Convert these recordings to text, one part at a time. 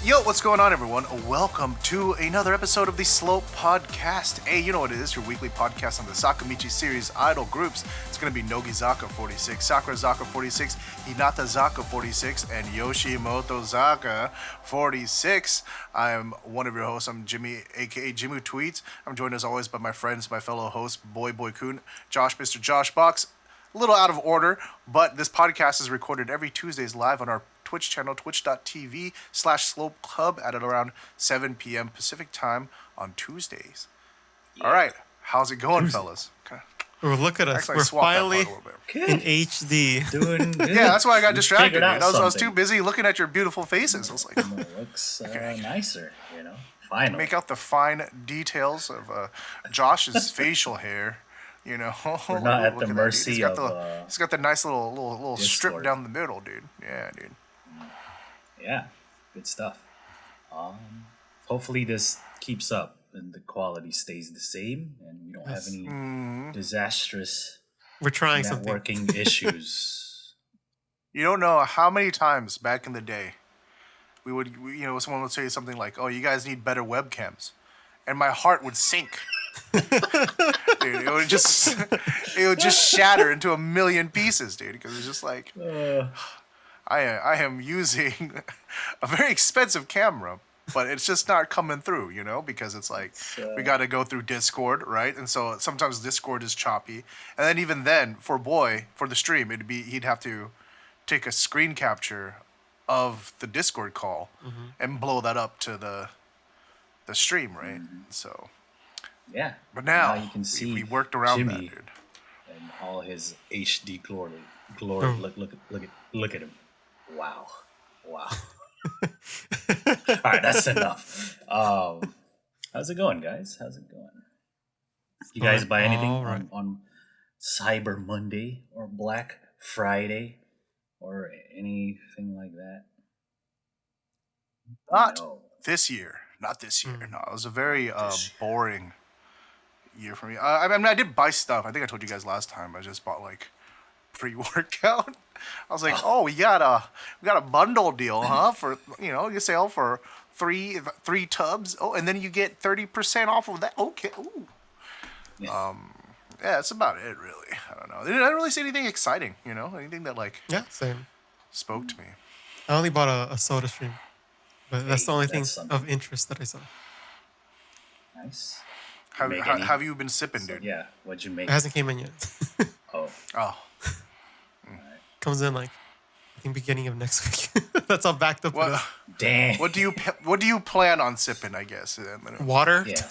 Yo, what's going on, everyone? Welcome to another episode of the Slope Podcast. Hey, you know what it is, your weekly podcast on the Sakamichi Series idol groups. It's going to be Nogizaka46, Sakurazaka46, Hinatazaka46, and Yoshimoto-zaka46. I am one of your hosts. I'm Jimmy, aka Jimu Tweets. I'm joined as always by my friends, my fellow host, Boy Kun, Josh, Mr. Josh Box. A little out of order, but this podcast is recorded every Tuesdays live on our Twitch channel, twitch.tv/slopeclub at around 7 p.m. Pacific time on Tuesdays. Yeah. All right. How's it going, fellas? Okay. Oh, look at us. We're finally in HD. Doing good. Yeah, that's why I got distracted, dude. I was too busy looking at your beautiful faces. I was like, it looks nicer, you know? Finally. Make out the fine details of Josh's facial hair. You know, we're not at the mercy of. He's got the nice little strip down the middle, dude. Yeah, dude. Yeah, good stuff. Hopefully this keeps up and the quality stays the same, and we don't have any disastrous. We're trying networking issues. You don't know how many times back in the day someone would say something like, "Oh, you guys need better webcams," and my heart would sink. Dude, it would just shatter into a million pieces, dude, because it's just like I am using a very expensive camera, but it's just not coming through, you know, because it's like we got to go through Discord, right? And so sometimes Discord is choppy, and then even then for the stream he'd have to take a screen capture of the Discord call and blow that up to the stream, right? So yeah, but now you can see we worked around Jimmy that, dude, and all his HD glory. Look at him. Wow. All right, that's enough. How's it going, guys? How's it going? You guys buy anything on Cyber Monday or Black Friday or anything like that? Not this year. No, it was a very boring year for me. I mean, I did buy stuff. I think I told you guys last time. I just bought like pre-workout. I was like, we got a bundle deal, huh? For you sell for three tubs. Oh, and then you get 30% off of that. Okay. Ooh. Yeah, that's about it, really. I don't know. They didn't really say anything exciting. Anything that same spoke to me. I only bought a soda stream, but that's the only thing of interest that I saw. Nice. Have you been sipping, dude? Yeah. What'd you make? It hasn't came in yet. Oh. Comes in I think beginning of next week. That's all backed up. Damn. What do you plan on sipping? I guess water. Yeah.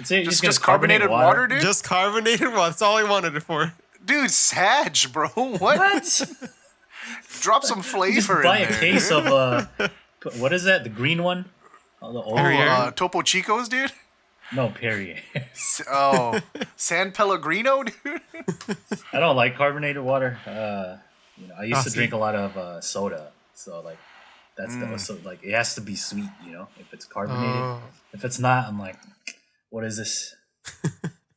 just carbonated water, dude. Just carbonated water. That's all I wanted it for. Dude, Sag, bro. What? Drop some flavor in there. Buy a case of what is that? The green one? Topo Chicos, dude. No, Perrier. San Pellegrino, dude. I don't like carbonated water. I used to drink a lot of soda, so that's it has to be sweet, if it's carbonated. If it's not, I'm like, what is this?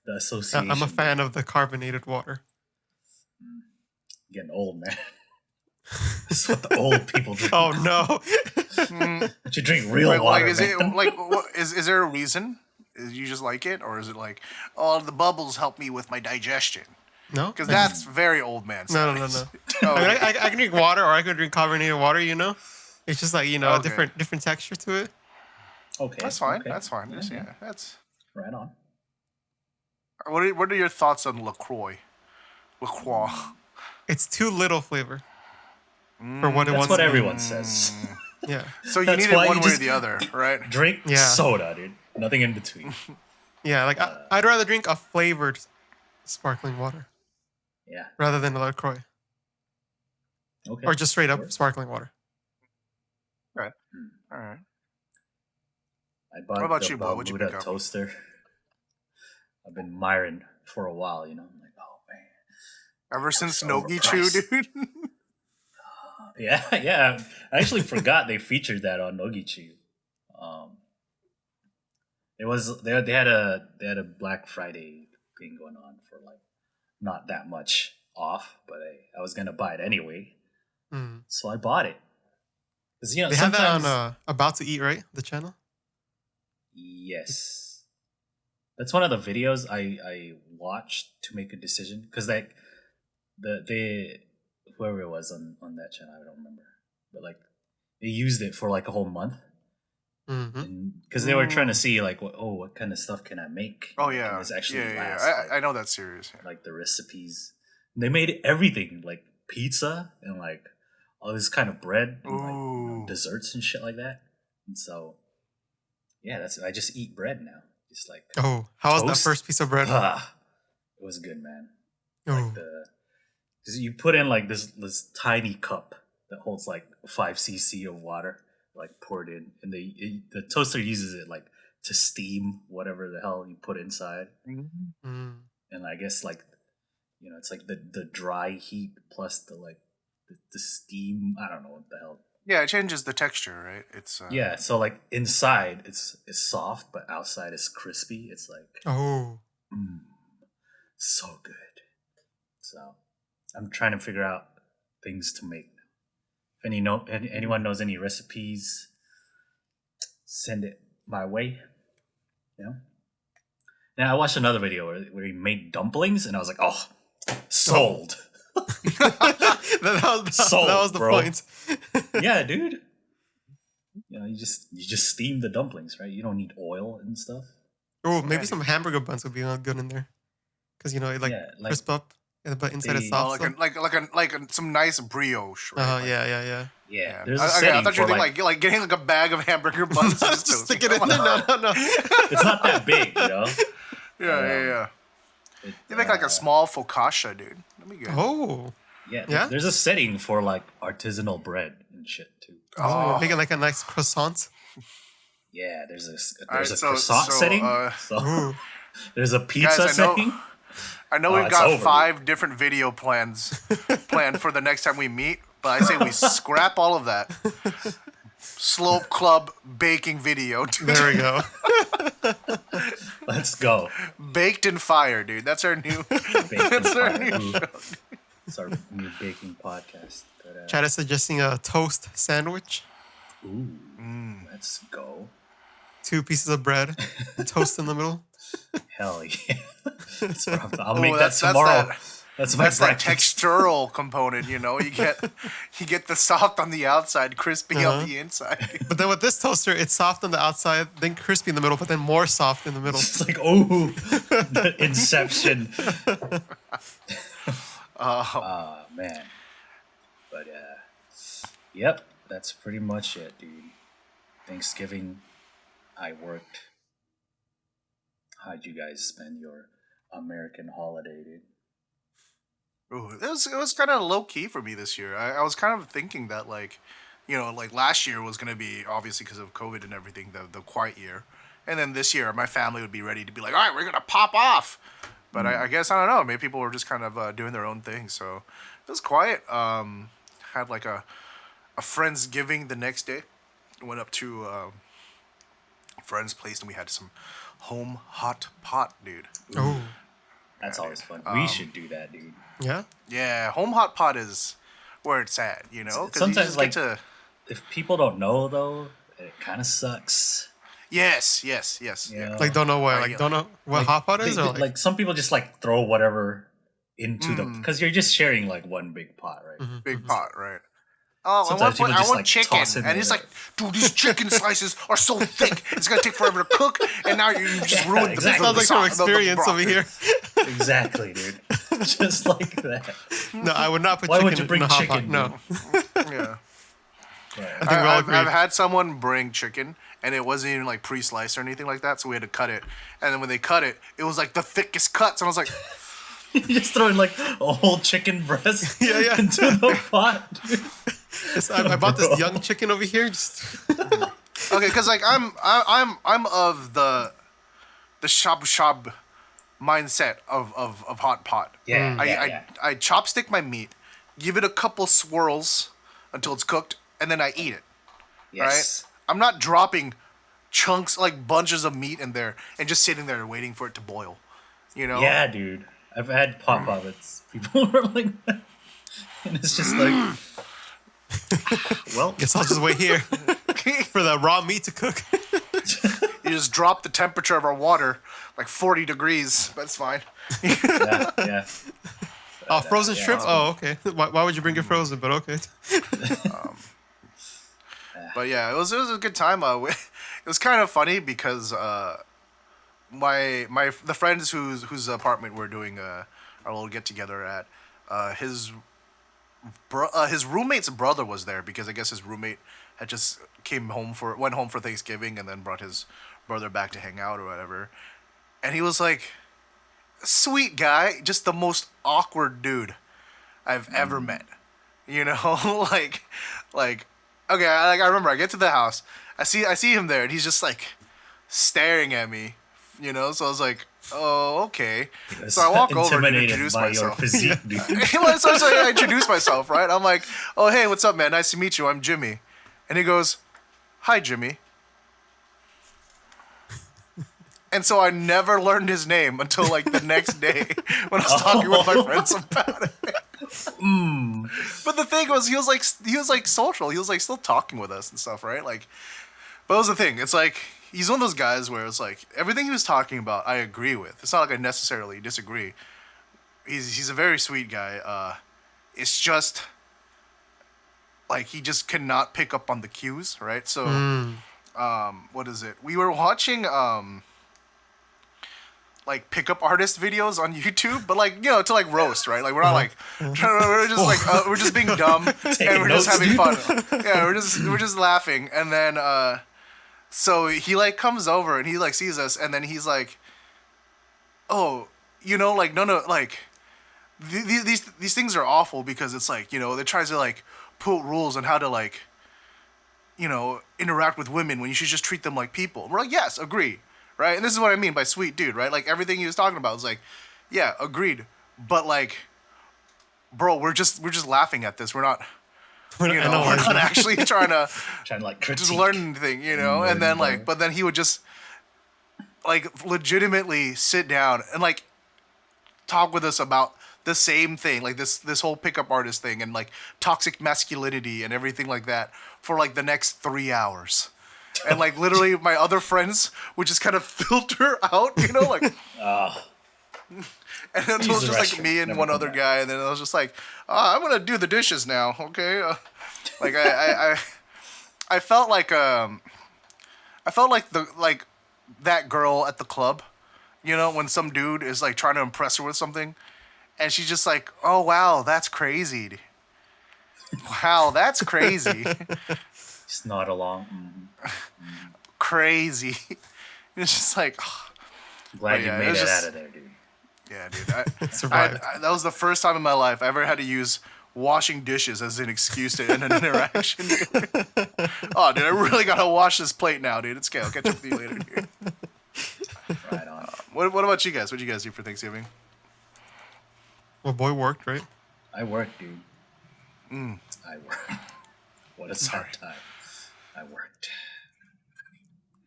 The association. I'm a fan of the carbonated water. Getting old, man. This is what the old people drink. Oh no! You drink real water. Is there a reason? You just like it, or is it like, the bubbles help me with my digestion? No, because that's very old man. No. I mean, I can drink water, or I can drink carbonated water. It's just like a different texture to it. Okay, that's fine. Okay. That's fine. Yeah, that's right on. What are your thoughts on LaCroix? It's too little flavor for what it wants. That's what everyone says. Yeah. So you need it one way or the other, right? Drink soda, dude. Nothing in between. Yeah, I'd rather drink a flavored sparkling water. Yeah. Rather than a LaCroix. Okay. Or just straight up sparkling water. Right. All right. What about you, Bob? What'd you pick up? Toaster. I've been miring for a while, I'm like, oh man. Ever since Nogizaka, dude. Yeah. I actually forgot they featured that on Nogizaka. They had a Black Friday thing going on for not that much off, but I was gonna buy it anyway, so I bought it. 'Cause, They have that sometimes on About to Eat, right? The channel. yes, that's one of the videos I watched to make a decision because like they whoever it was on that channel, I don't remember, but like they used it for like a whole month. Mm-hmm. Because they were trying to see like what kind of stuff can I make? Oh Can yeah, this actually yeah. last? I know that series. Yeah. Like the recipes. And they made everything like pizza and like all this kind of bread and like desserts and shit like that. And so yeah, I just eat bread now. Just like Oh, how was that toast. first piece of bread? It was good, man. Like cause you put in like this tiny cup that holds like 5 cc of water, like poured in, and the toaster uses it like to steam whatever the hell you put inside. Mm. And I guess like it's like the dry heat plus the like the steam. I don't know what the hell. Yeah, it changes the texture, right? It's Yeah, so like inside it's soft, but outside is crispy. It's like so good. So I'm trying to figure out things to make. If anyone knows any recipes, send it my way. Now I watched another video where he made dumplings, and I was like, oh, sold. that was the bro. point. Yeah, dude. You just steam the dumplings, right? You don't need oil and stuff. Oh, maybe some hamburger buns would be good in there, because it crisp up, but inside it's soft. like some nice brioche. Right? Yeah. There's a setting I thought you were like getting like a bag of hamburger buns. Just stick it in there. No. It's not that big, Yeah. You make like a small focaccia, dude. That'd be good. Oh. Yeah. There's a setting for like artisanal bread and shit too. Oh, making like a nice croissant. Yeah, there's a croissant setting. There's a pizza guys, setting. I know we've got 5 different video plans planned for the next time we meet, but I say we scrap all of that. Slope Club baking video. Dude. There we go. Let's go. Baked in Fire, dude. That's our new. That's our new show. It's our new baking podcast. But, Chad is suggesting a toast sandwich. Ooh, let's go. 2 pieces of bread, toast in the middle. Hell yeah! I'll make that tomorrow. That's that textural component. You get the soft on the outside, crispy on the inside. But then with this toaster, it's soft on the outside, then crispy in the middle, but then more soft in the middle. It's like the Inception. Oh man. But yep, that's pretty much it, dude. Thanksgiving, I worked. How'd you guys spend your American holiday, dude? Ooh, it was kind of low key for me this year. I was kind of thinking that like last year was gonna be obviously because of COVID and everything the quiet year, and then this year my family would be ready to be like, all right, we're gonna pop off. But I guess I don't know. Maybe people were just kind of doing their own thing, so it was quiet. Had like a Friendsgiving the next day. Went up to a friend's place and we had some home hot pot, dude. Oh, that's always fun. We should do that, dude. Yeah. Yeah, home hot pot is where it's at, Because sometimes if people don't know though, it kind of sucks. Yes. Yeah. Like don't know what, don't know what hot pot is, or like some people just like throw whatever into because you're just sharing like one big pot, right? Mm-hmm. Big pot, right? Oh, sometimes I want chicken, and it's like, dude, these chicken slices are so thick, it's gonna take forever to cook, and now you just ruined the sounds like some experience over here. Exactly, dude. Just like that. No, I would not put Why chicken would you bring in a hot chicken? pot. No. Yeah. I've had someone bring chicken, and it wasn't even like pre-sliced or anything like that, so we had to cut it. And then when they cut it, it was like the thickest cuts, and I was like, you just throwing like a whole chicken breast into the pot. Dude. I bought this young chicken over here. Okay, because like I'm of the shabu mindset of hot pot. Yeah. I chopstick my meat, give it a couple swirls until it's cooked, and then I eat it. Yes. Right? I'm not dropping chunks like bunches of meat in there and just sitting there waiting for it to boil. Yeah, dude. I've had pot that's people were like that. And it's just like Well, Guess I'll just wait here for the raw meat to cook. You just drop the temperature of our water like 40 degrees. That's fine. yeah. Oh, frozen yeah, shrimp? Oh, okay. Why would you bring it frozen? But okay. But yeah, it was a good time. It was kind of funny because the friends whose apartment we're doing our little get together at, his roommate's brother was there because I guess his roommate had just went home for Thanksgiving and then brought his brother back to hang out or whatever, and he was like, sweet guy, just the most awkward dude I've ever met. You know, like okay, I remember I get to the house, I see him there, and he's just like staring at me, you know. So I was like, oh, okay. So I walk over and introduce myself. Your physique, dude. So I introduce myself, right? I'm like, oh, hey, what's up, man? Nice to meet you. I'm Jimmy. And he goes, hi, Jimmy. And so I never learned his name until like the next day when I was talking with my friends about it. But the thing was, he was like social. He was like still talking with us and stuff, right? Like, but that was the thing. It's like he's one of those guys where it's like everything he was talking about, I agree with. It's not like I necessarily disagree. He's a very sweet guy. It's just like he just cannot pick up on the cues, right? So, what is it? We were watching like pickup artist videos on YouTube, but like, you know, to like roast, right? Like we're not like we're just like we're just being dumb and we're just having fun. Yeah, we're just laughing, and then so he like comes over and he like sees us, and then he's like, oh, you know, like no, like these things are awful because it's like, you know, they tries to like put rules on how to like, you know, interact with women when you should just treat them like people. We're like, yes, agree. Right? And this is what I mean by sweet dude, right? Like everything he was talking about was like, yeah, agreed. But like, bro, we're just laughing at this. We're not actually trying to like critique. Just learn anything, you know? And then like, but then he would just like legitimately sit down and like talk with us about the same thing, like this whole pickup artist thing and like toxic masculinity and everything like that for like the next 3 hours. And like literally my other friends would just kind of filter out, you know, like and then it was just like me and one other guy, and then I was just like, I'm gonna do the dishes now, okay? Like I felt like that girl at the club, you know, when some dude is like trying to impress her with something, and she's just like, oh wow, that's crazy. Wow, that's crazy. Snot along. Crazy. It's just like, glad you made it out of there, dude. Yeah, dude. That was the first time in my life I ever had to use washing dishes as an excuse to end an interaction. Oh, dude, I really gotta wash this plate now, dude. It's okay. I'll catch up with you later, dude. Right on. What about you guys? What did you guys do for Thanksgiving? Well, boy worked, right? I worked, dude. I worked. What a sad time. I worked.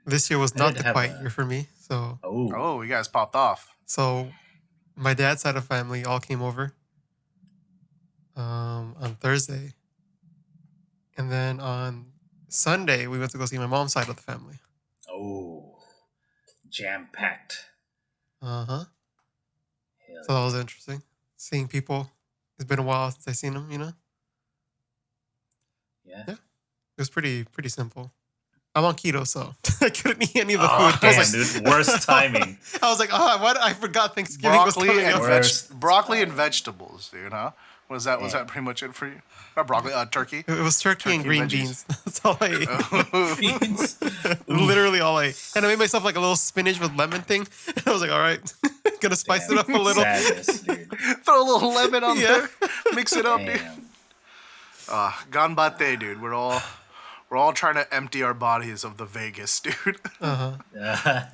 This year was not the quiet year for me. So. Oh, you guys popped off. So, my dad's side of family all came over on Thursday, and then on Sunday we went to go see my mom's side of the family. Oh, jam packed. So that was interesting. Seeing people. It's been a while since I've seen them. You know. Yeah. It was pretty simple. I'm on keto, so I couldn't eat any of the food. Damn, I was like, dude, worst timing. I was like, what? I forgot Thanksgiving was coming up. Broccoli and vegetables, dude, huh? Was that pretty much it for you? Not broccoli, turkey? It was turkey and green beans. That's all I ate. Literally all I ate. And I made myself like a little spinach with lemon thing. And I was like, all right, gonna spice it up a little. Sadness, dude. Throw a little lemon on there. Mix it up, dude. Ganbate, dude. We're all trying to empty our bodies of the Vegas, dude. Yeah,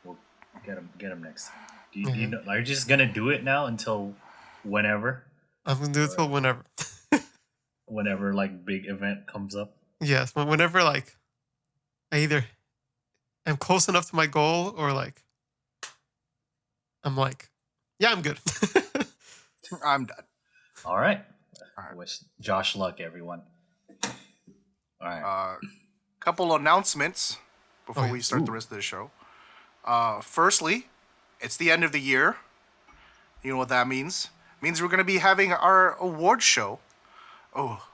we'll get him next time. You know, are you just gonna do it now until whenever? I'm gonna do it till whenever. Whenever like big event comes up. Yes, whenever like I either am close enough to my goal or like I'm like, yeah, I'm good. I'm done. All right. I wish Josh luck, everyone. All right. Couple announcements before yeah. we start the rest of the show. Firstly, it's the end of the year. You know what that means? It means we're going to be having our award show. Oh,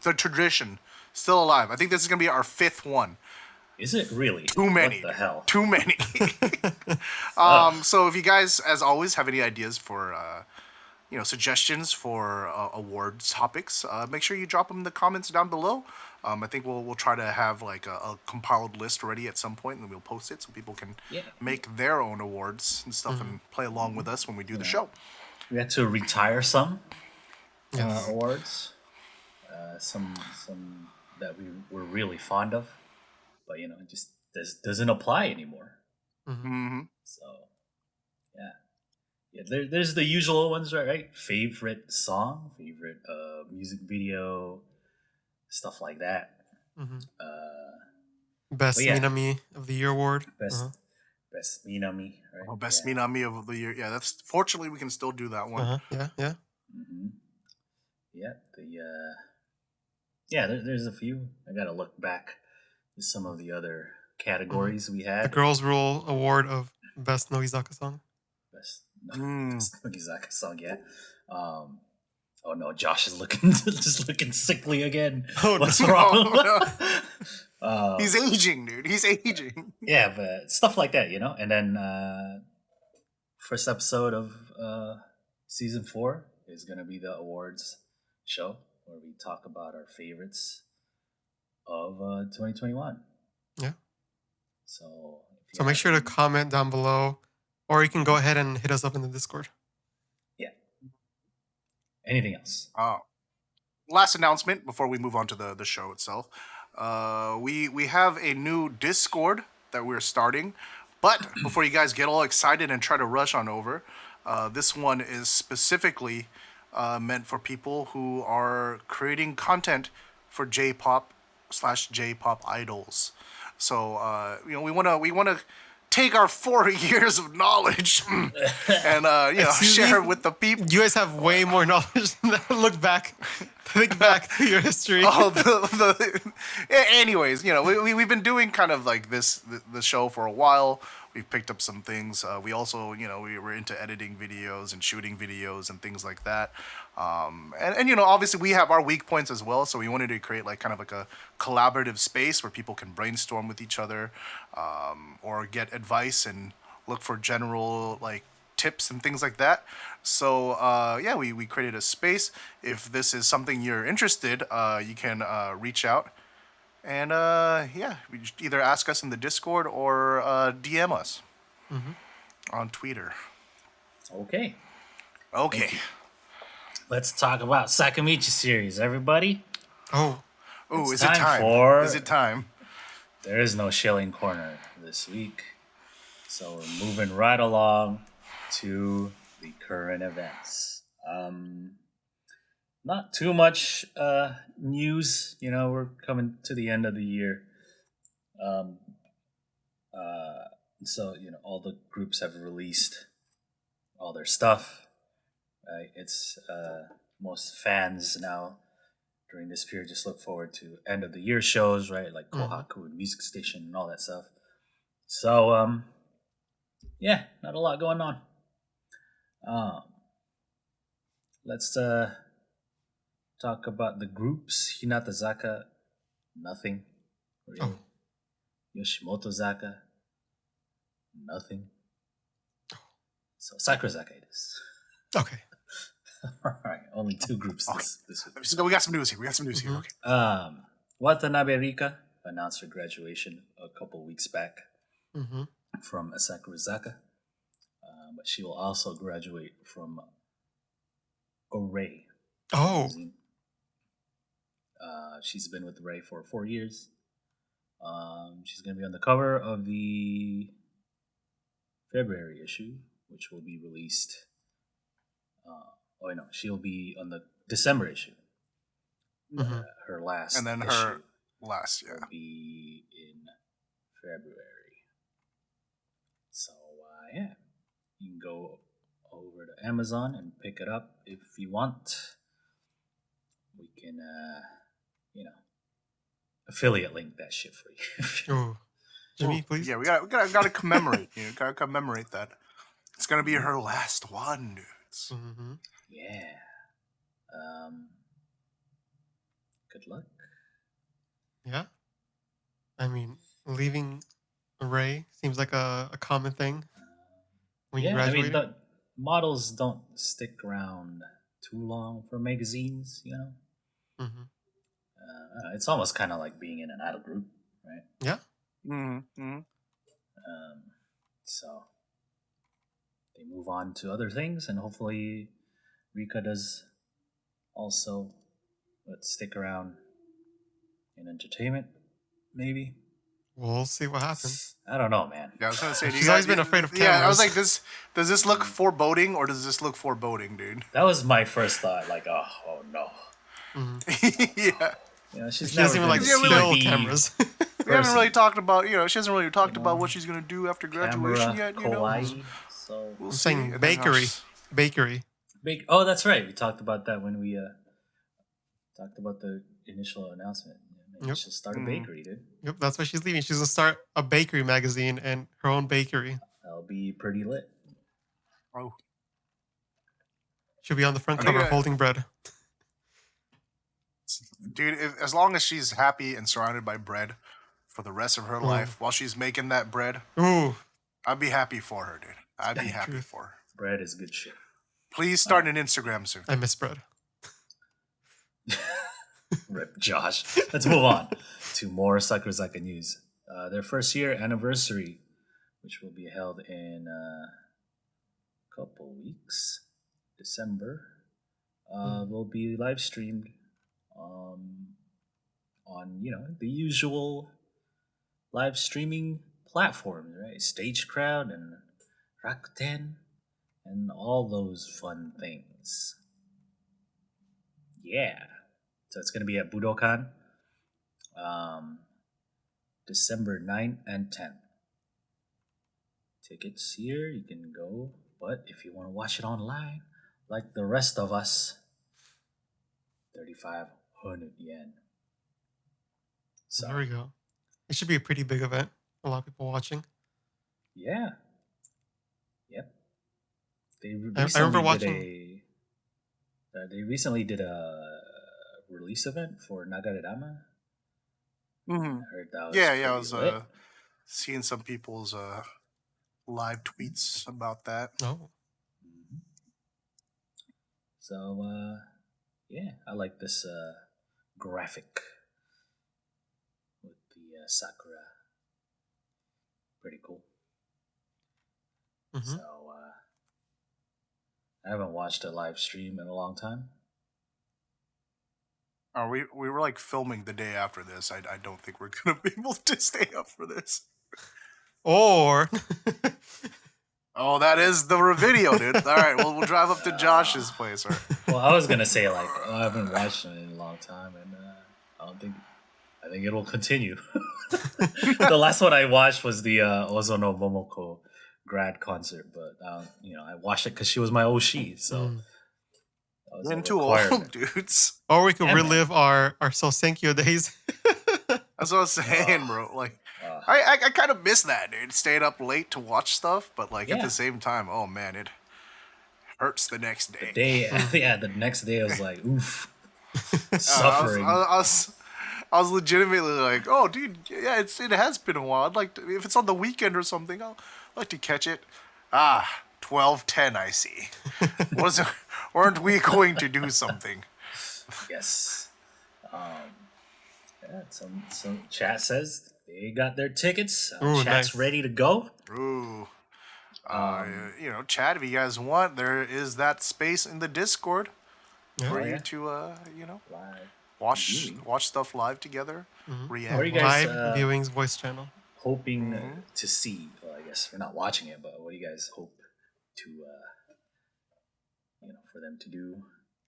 the tradition still alive. I think this is going to be our 5th one. Is it really? Too many. What the hell? Too many. So if you guys, as always, have any ideas for suggestions for awards topics, make sure you drop them in the comments down below. I think we'll try to have like a compiled list ready at some point, and then we'll post it so people can make their own awards and stuff and play along with us when we do the show. We had to retire some awards, some that we were really fond of, but it just doesn't apply anymore. So there's the usual ones, right? Favorite song, favorite music video, stuff like that. Best Minami of the Year award. Best Minami, right? Oh, best Minami of the year. Yeah, that's fortunately we can still do that one. Yeah. Yeah. There's a few. I gotta look back to some of the other categories we had. The Girls Rule award of best Nogizaka song. Best Nogizaka song, yeah. Oh no, Josh is looking sickly again. Oh, what's wrong? He's aging, dude. He's aging. Yeah, but stuff like that, And then first episode of season 4 is gonna be the awards show where we talk about our favorites of 2021. Yeah. So make sure to comment down below, or you can go ahead and hit us up in the Discord. Anything else? Last announcement before we move on to the show itself. We have a new Discord that we're starting, but before you guys get all excited and try to rush on over, this one is specifically meant for people who are creating content for JPop/JPop idols. So we wanna take our 4 years of knowledge and share it with the people. You guys have way more knowledge than that. Think back to your history. Anyways, we've been doing kind of like the show for a while. We've picked up some things. We also, we were into editing videos and shooting videos and things like that. And obviously we have our weak points as well. So we wanted to create like kind of like a collaborative space where people can brainstorm with each other, or get advice and look for general like tips and things like that. So we created a space. If this is something you're interested, you can reach out. And either ask us in the Discord or DM us on Twitter. Okay. Let's talk about Sakamichi Series, everybody. Is it time? Is it time? There is no Shilling Corner this week, so we're moving right along to the current events. Not too much news. We're coming to the end of the year. So all the groups have released all their stuff. Right? It's most fans now during this period just look forward to end of the year shows, right? Like Kohaku and Music Station and all that stuff. So not a lot going on. Let's talk about the groups. Hinatazaka, nothing. Yoshimotozaka, nothing. So Sakurazaka it is. Okay. All right, only 2 groups this week. So we got some news here. Okay. Watanabe Rika announced her graduation a couple weeks back from Sakurazaka, but she will also graduate from Array. She's been with Ray for 4 years. She's going to be on the cover of the February issue, which will be released. She'll be on the December issue. Her last, and then her last, will be in February. So you can go over to Amazon and pick it up if you want. can, affiliate link that shit for you. Oh, Jimmy, please. Yeah, we gotta commemorate. Gotta commemorate that. It's gonna be her last one, dudes. Mm-hmm. Yeah. Good luck. Yeah. I mean, leaving Ray seems like a common thing when you graduate. the models don't stick around too long for magazines, Mm-hmm. It's almost kind of like being in an idol group, right? Yeah. Mm-hmm. So they move on to other things, and hopefully Rika does also stick around in entertainment, maybe. We'll see what happens. I don't know, man. Yeah, I was gonna say. She's always been afraid of cameras. Yeah, I was like, does this look foreboding or does this look foreboding, dude? That was my first thought. Like, oh no. Mm-hmm. Yeah. She's She never doesn't even been like a still TV cameras. We haven't really talked about, she hasn't really talked about what she's gonna do after graduation camera, yet. kawaii, so We'll I'm see. saying And then bakery. Bakery. Oh, that's right. We talked about that when we talked about the initial announcement. Maybe she'll start a bakery, dude. Yep, that's why she's leaving. She's gonna start a bakery magazine and her own bakery. That'll be pretty lit. Oh, She'll be on the front I think cover holding bread. dude, as long as she's happy and surrounded by bread for the rest of her life while she's making that bread, Ooh, I'd be happy for her, dude. I'd be happy truth. for her. Bread is good shit. Please start an Instagram soon. I miss bread. Rip Josh. Let's move on to more Sakurazaka news. Their first year anniversary, which will be held in a couple weeks, December, will be live streamed on the usual live streaming platforms, right? Stage Crowd and Rakuten and all those fun things. Yeah. So it's going to be at Budokan, December 9th and 10th. Tickets here, you can go. But if you want to watch it online, like the rest of us, 3,500 yen. So There we go. It should be a pretty big event. A lot of people watching. yeah. Yep. They I remember watching. They recently did a release event for Nagaredama. Mm-hmm. I heard that was Yeah, I was lit. seeing some people's live tweets about that. Oh. Mm-hmm. So yeah, I like this graphic with the Sakura. Pretty cool. Mm-hmm. So I haven't watched a live stream in a long time. We were like filming the day after this. I don't think we're gonna be able to stay up for this. Or Oh, that is the video, dude. All right, well, we'll drive up to Josh's place. Or Well, I was gonna say like I haven't watched it in a long time, and I think it'll continue. The last one I watched was the Ozono Momoko grad concert, but I watched it because she was my OC, so that was a Getting too requirement. old, dudes. or we could Yeah, man. relive our Sosenkyo days. That's what I was saying, bro. Like, I kind of miss that, dude. Staying up late to watch stuff, but like at Yeah. the same time, oh man, it hurts the next day. The next day I was like, oof, suffering. I was legitimately like, oh, dude, yeah, it has been a while. I'd like to, if it's on the weekend or something, I'd like to catch it. 12:10, I see. Weren't we going to do something? Yes. Yeah, some chat says they got their tickets. Ooh, Chat's nice. ready to go. Ooh. Chat, if you guys want, there is that space in the Discord for Oh, you yeah. to, Live. watch stuff live together, react. What are you guys Live viewings voice channel. hoping to see? Well, I guess we're not watching it, but what do you guys hope to, for them to do,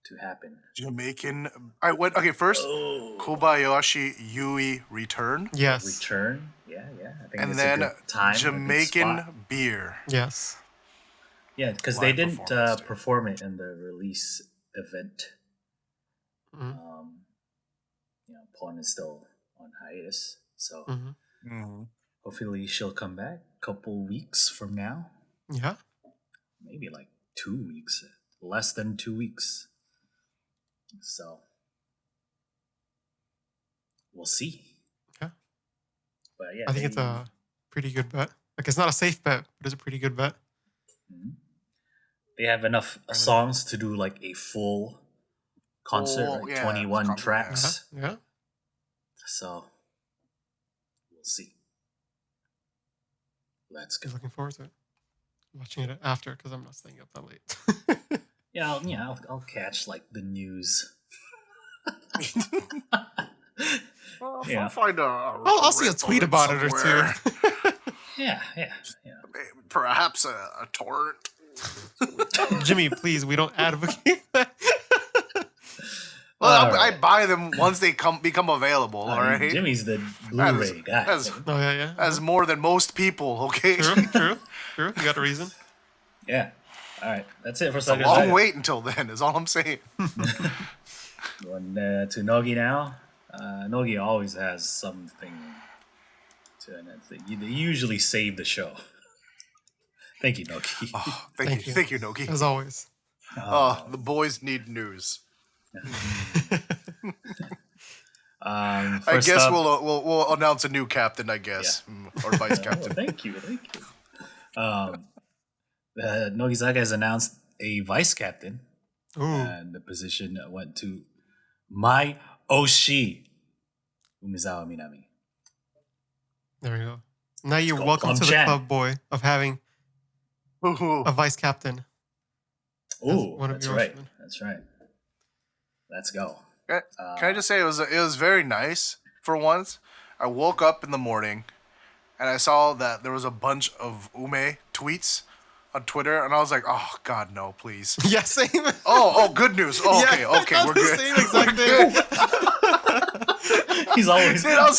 to happen? Jamaican. I went. Okay, first, Oh, Kobayashi Yui return, Yes. return. Yeah. I think and it's then a good time, a good Jamaican spot. beer. Yes. Yeah, because they live didn't performance, dude. perform it in the release event. Mhm. Pawn is still on hiatus. So Mm-hmm. hopefully she'll come back a couple weeks from now. Yeah. Maybe like 2 weeks, less than 2 weeks. So we'll see. Yeah. But yeah, I think it's a pretty good bet. Like, it's not a safe bet, but it's a pretty good bet. They have enough songs to do like a full concert, 21 tracks. Yeah. So we'll see. Let's go. I'm looking forward to it. Watching it after because I'm not staying up that late. I'll catch like the news. I'll find I'll see a tweet about it or two. Yeah. Perhaps a torrent. Jimmy, please, we don't advocate that. Well, I buy them once they become available. All right. Jimmy's the Blu-ray guy. As more than most people. Okay. True. You got a reason. Yeah. All right. That's it for It's a long wait until then. Is all I'm saying. Going to Nogi now. Nogi always has something to it. They usually save the show. Thank you, Nogi. Oh, thank you, Nogi. As always. The boys need news. I guess we'll announce a new captain. I guess, or vice captain. Thank you. Nogizaka has announced a vice captain, and the position went to my Oshi, Umezawa Minami. There we go. Now you're welcome to the club, boy, of having a vice captain. Oh, that's right. Let's go. Can I just say it was very nice for once. I woke up in the morning and I saw that there was a bunch of Ume tweets on Twitter, and I was like, "Oh God, no, please!" Yeah, same. Oh, good news. Oh, okay, we're good. Same exact thing. He's always dude, I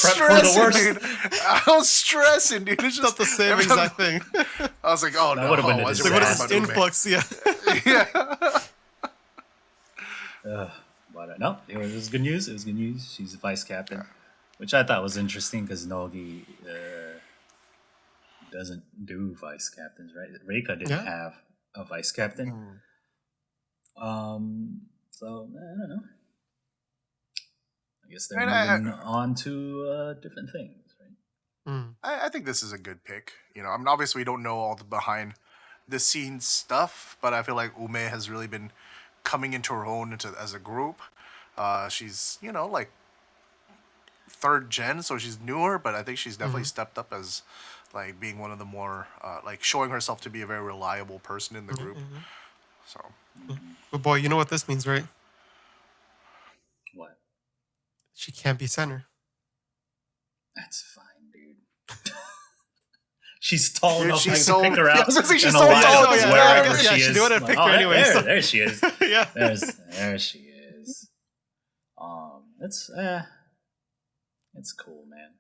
was stressing, dude. It's just not the same exact thing. I was like, "Oh no, would have been what is this influx?" Yeah. But no, it was good news. It was good news. She's a vice captain, which I thought was interesting because Nogi doesn't do vice captains, right? Rika didn't have a vice captain. So I don't know. I guess they're moving on to different things, right? I think this is a good pick. I mean, obviously we don't know all the behind the scenes stuff, but I feel like Ume has really been coming into her own as a group. She's like third gen, so she's newer, but I think she's definitely stepped up as like being one of the more like showing herself to be a very reliable person in the group. So, but boy, you know what this means, right? What? She can't be center. That's fine, dude. She's tall enough. She's to pick her out. She's so tall. Wherever she is. She knew how to pick her anyway. There she is. Yeah. There she is. It's cool, man.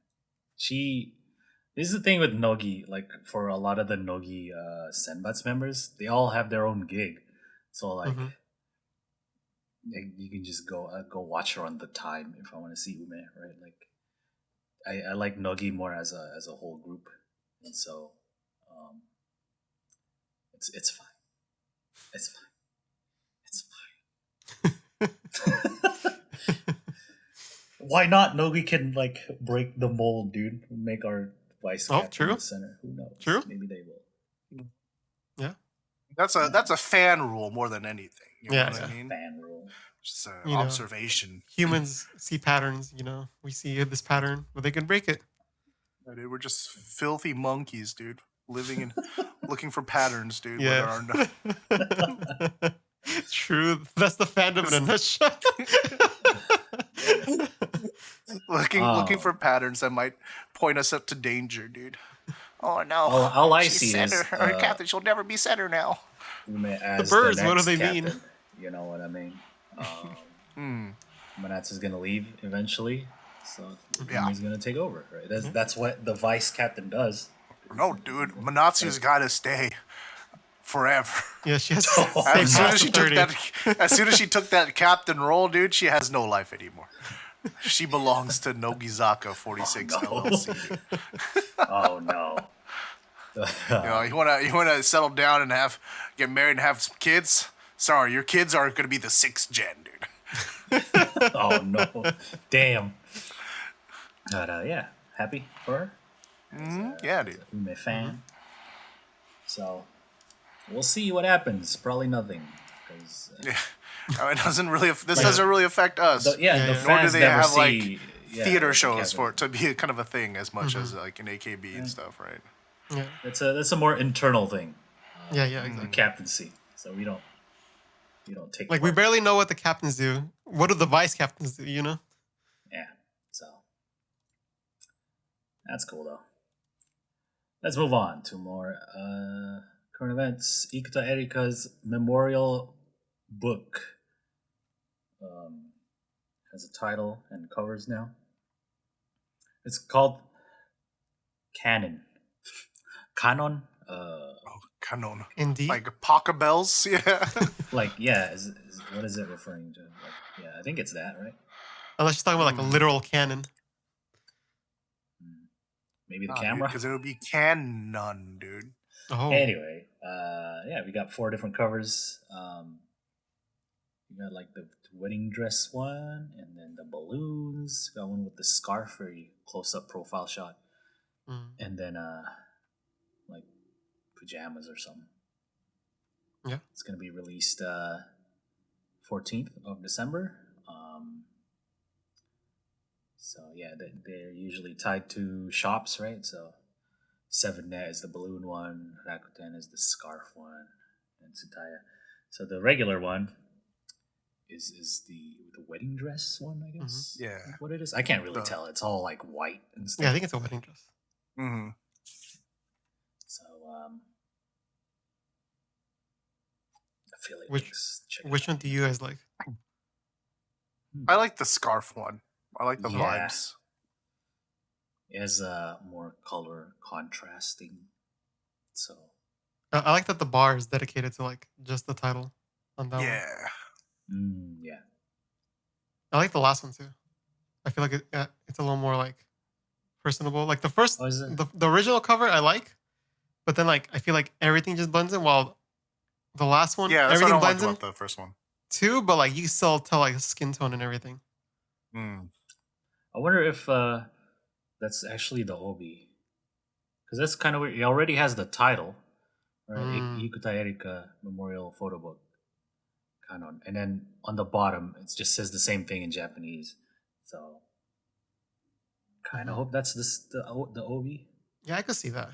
This is the thing with Nogi. Like for a lot of the Nogi Senbats members, they all have their own gig. So like, you can just go watch her on the time if I want to see Ume, right? Like, I like Nogi more as a whole group. And so, it's fine. It's fine. Why not? Nogi can like break the mold, dude. Make our vice captain in the center. Who knows? True. Maybe they will. Yeah. That's a fan rule more than anything. You know what I mean? Fan rule. Just an observation. Humans see patterns. We see this pattern, but they can break it. Yeah, dude, we're just filthy monkeys, dude. Living and looking for patterns, dude. Yeah. True. That's the fandom in a nutshell. looking for patterns that might point us up to danger, dude. Oh no! All I see center. is her captain. She'll never be center now. The birds. What do they mean? You know what I mean? Manatsu is gonna leave eventually, so he's gonna take over. Right? That's what the vice captain does. No, dude, Manatsu's got to stay forever. Yeah, she has. As soon as she took that captain role, dude, she has no life anymore. She belongs to Nogizaka46 LLC. Dude. Oh no. You wanna settle down and get married and have some kids? Sorry, your kids are gonna be the 6th gen, dude. Oh no. Damn. But yeah, happy for her. Yeah, dude. Ume fan. So we'll see what happens. Probably nothing. Because It doesn't really. This doesn't really affect us. the Nor do fans they never have see theater like, shows Kevin. for it to be kind of a thing as much as like an AKB and stuff, right? Yeah. That's a more internal thing. Yeah, exactly. Captaincy. So we don't take Like we part. barely know what the captains do. What do the vice captains do? You know? Yeah. So that's cool though. Let's move on to more current events. Ikuta Erika's memorial book has a title and covers now. It's called Canon. Canon. Canon. Indeed. Like Paka Bells, yeah. Like yeah, what is it referring to? Like, yeah, I think it's that, right? Unless you're talking about like a literal canon. Maybe the camera. Because it would be canon, dude. Oh. Anyway, yeah, we got 4 different covers. We got like the wedding dress one, and then the balloons. We got one with the scarf, very close-up profile shot, and then like pajamas or something. Yeah, it's gonna be released 14th of December. So yeah, they're usually tied to shops, right? So 7net is the balloon one, Rakuten is the scarf one, and Tsutaya. So the regular one is the wedding dress one, I guess. Yeah. What it is, I can't really tell. It's all like white and stuff. yeah, I think it's a wedding dress. Mm-hmm. So I feel like Which one do you guys like? I like the scarf one. I like the Yeah. vibes. It has more color contrasting. So I like that the bar is dedicated to like just the title on that one. yeah. I like the last one too. I feel like it's a little more like personable. Like the first, Oh, is it? the original cover I like, but then like I feel like everything just blends in. While the last one, Yeah, that's what I everything don't like blends in about the first one. too, but like you can still tell like skin tone and everything. I wonder if that's actually the obi, because that's kind of weird. It already has the title, right? Ikuta Erika Memorial Photo Book, Canon, and then on the bottom it just says the same thing in Japanese. So, kind of hope that's the obi. Yeah, I could see that.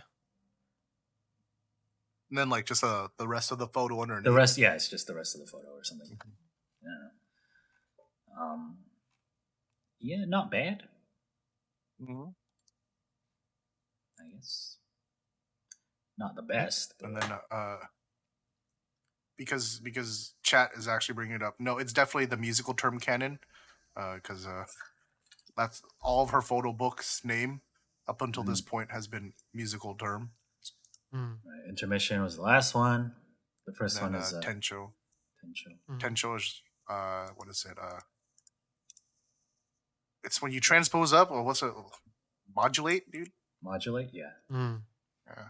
And then like just the rest of the photo underneath. The rest, yeah, it's just the rest of the photo or something. Yeah. Yeah, not bad. I guess not the best. And then because chat is actually bringing it up. No, it's definitely the musical term canon, because that's all of her photo books name up until this point has been musical term. Right, Intermission was the last one. The first one is Tencho. Tencho is what is it? It's when you transpose up, or what's it? Modulate, dude. Modulate, yeah. Yeah.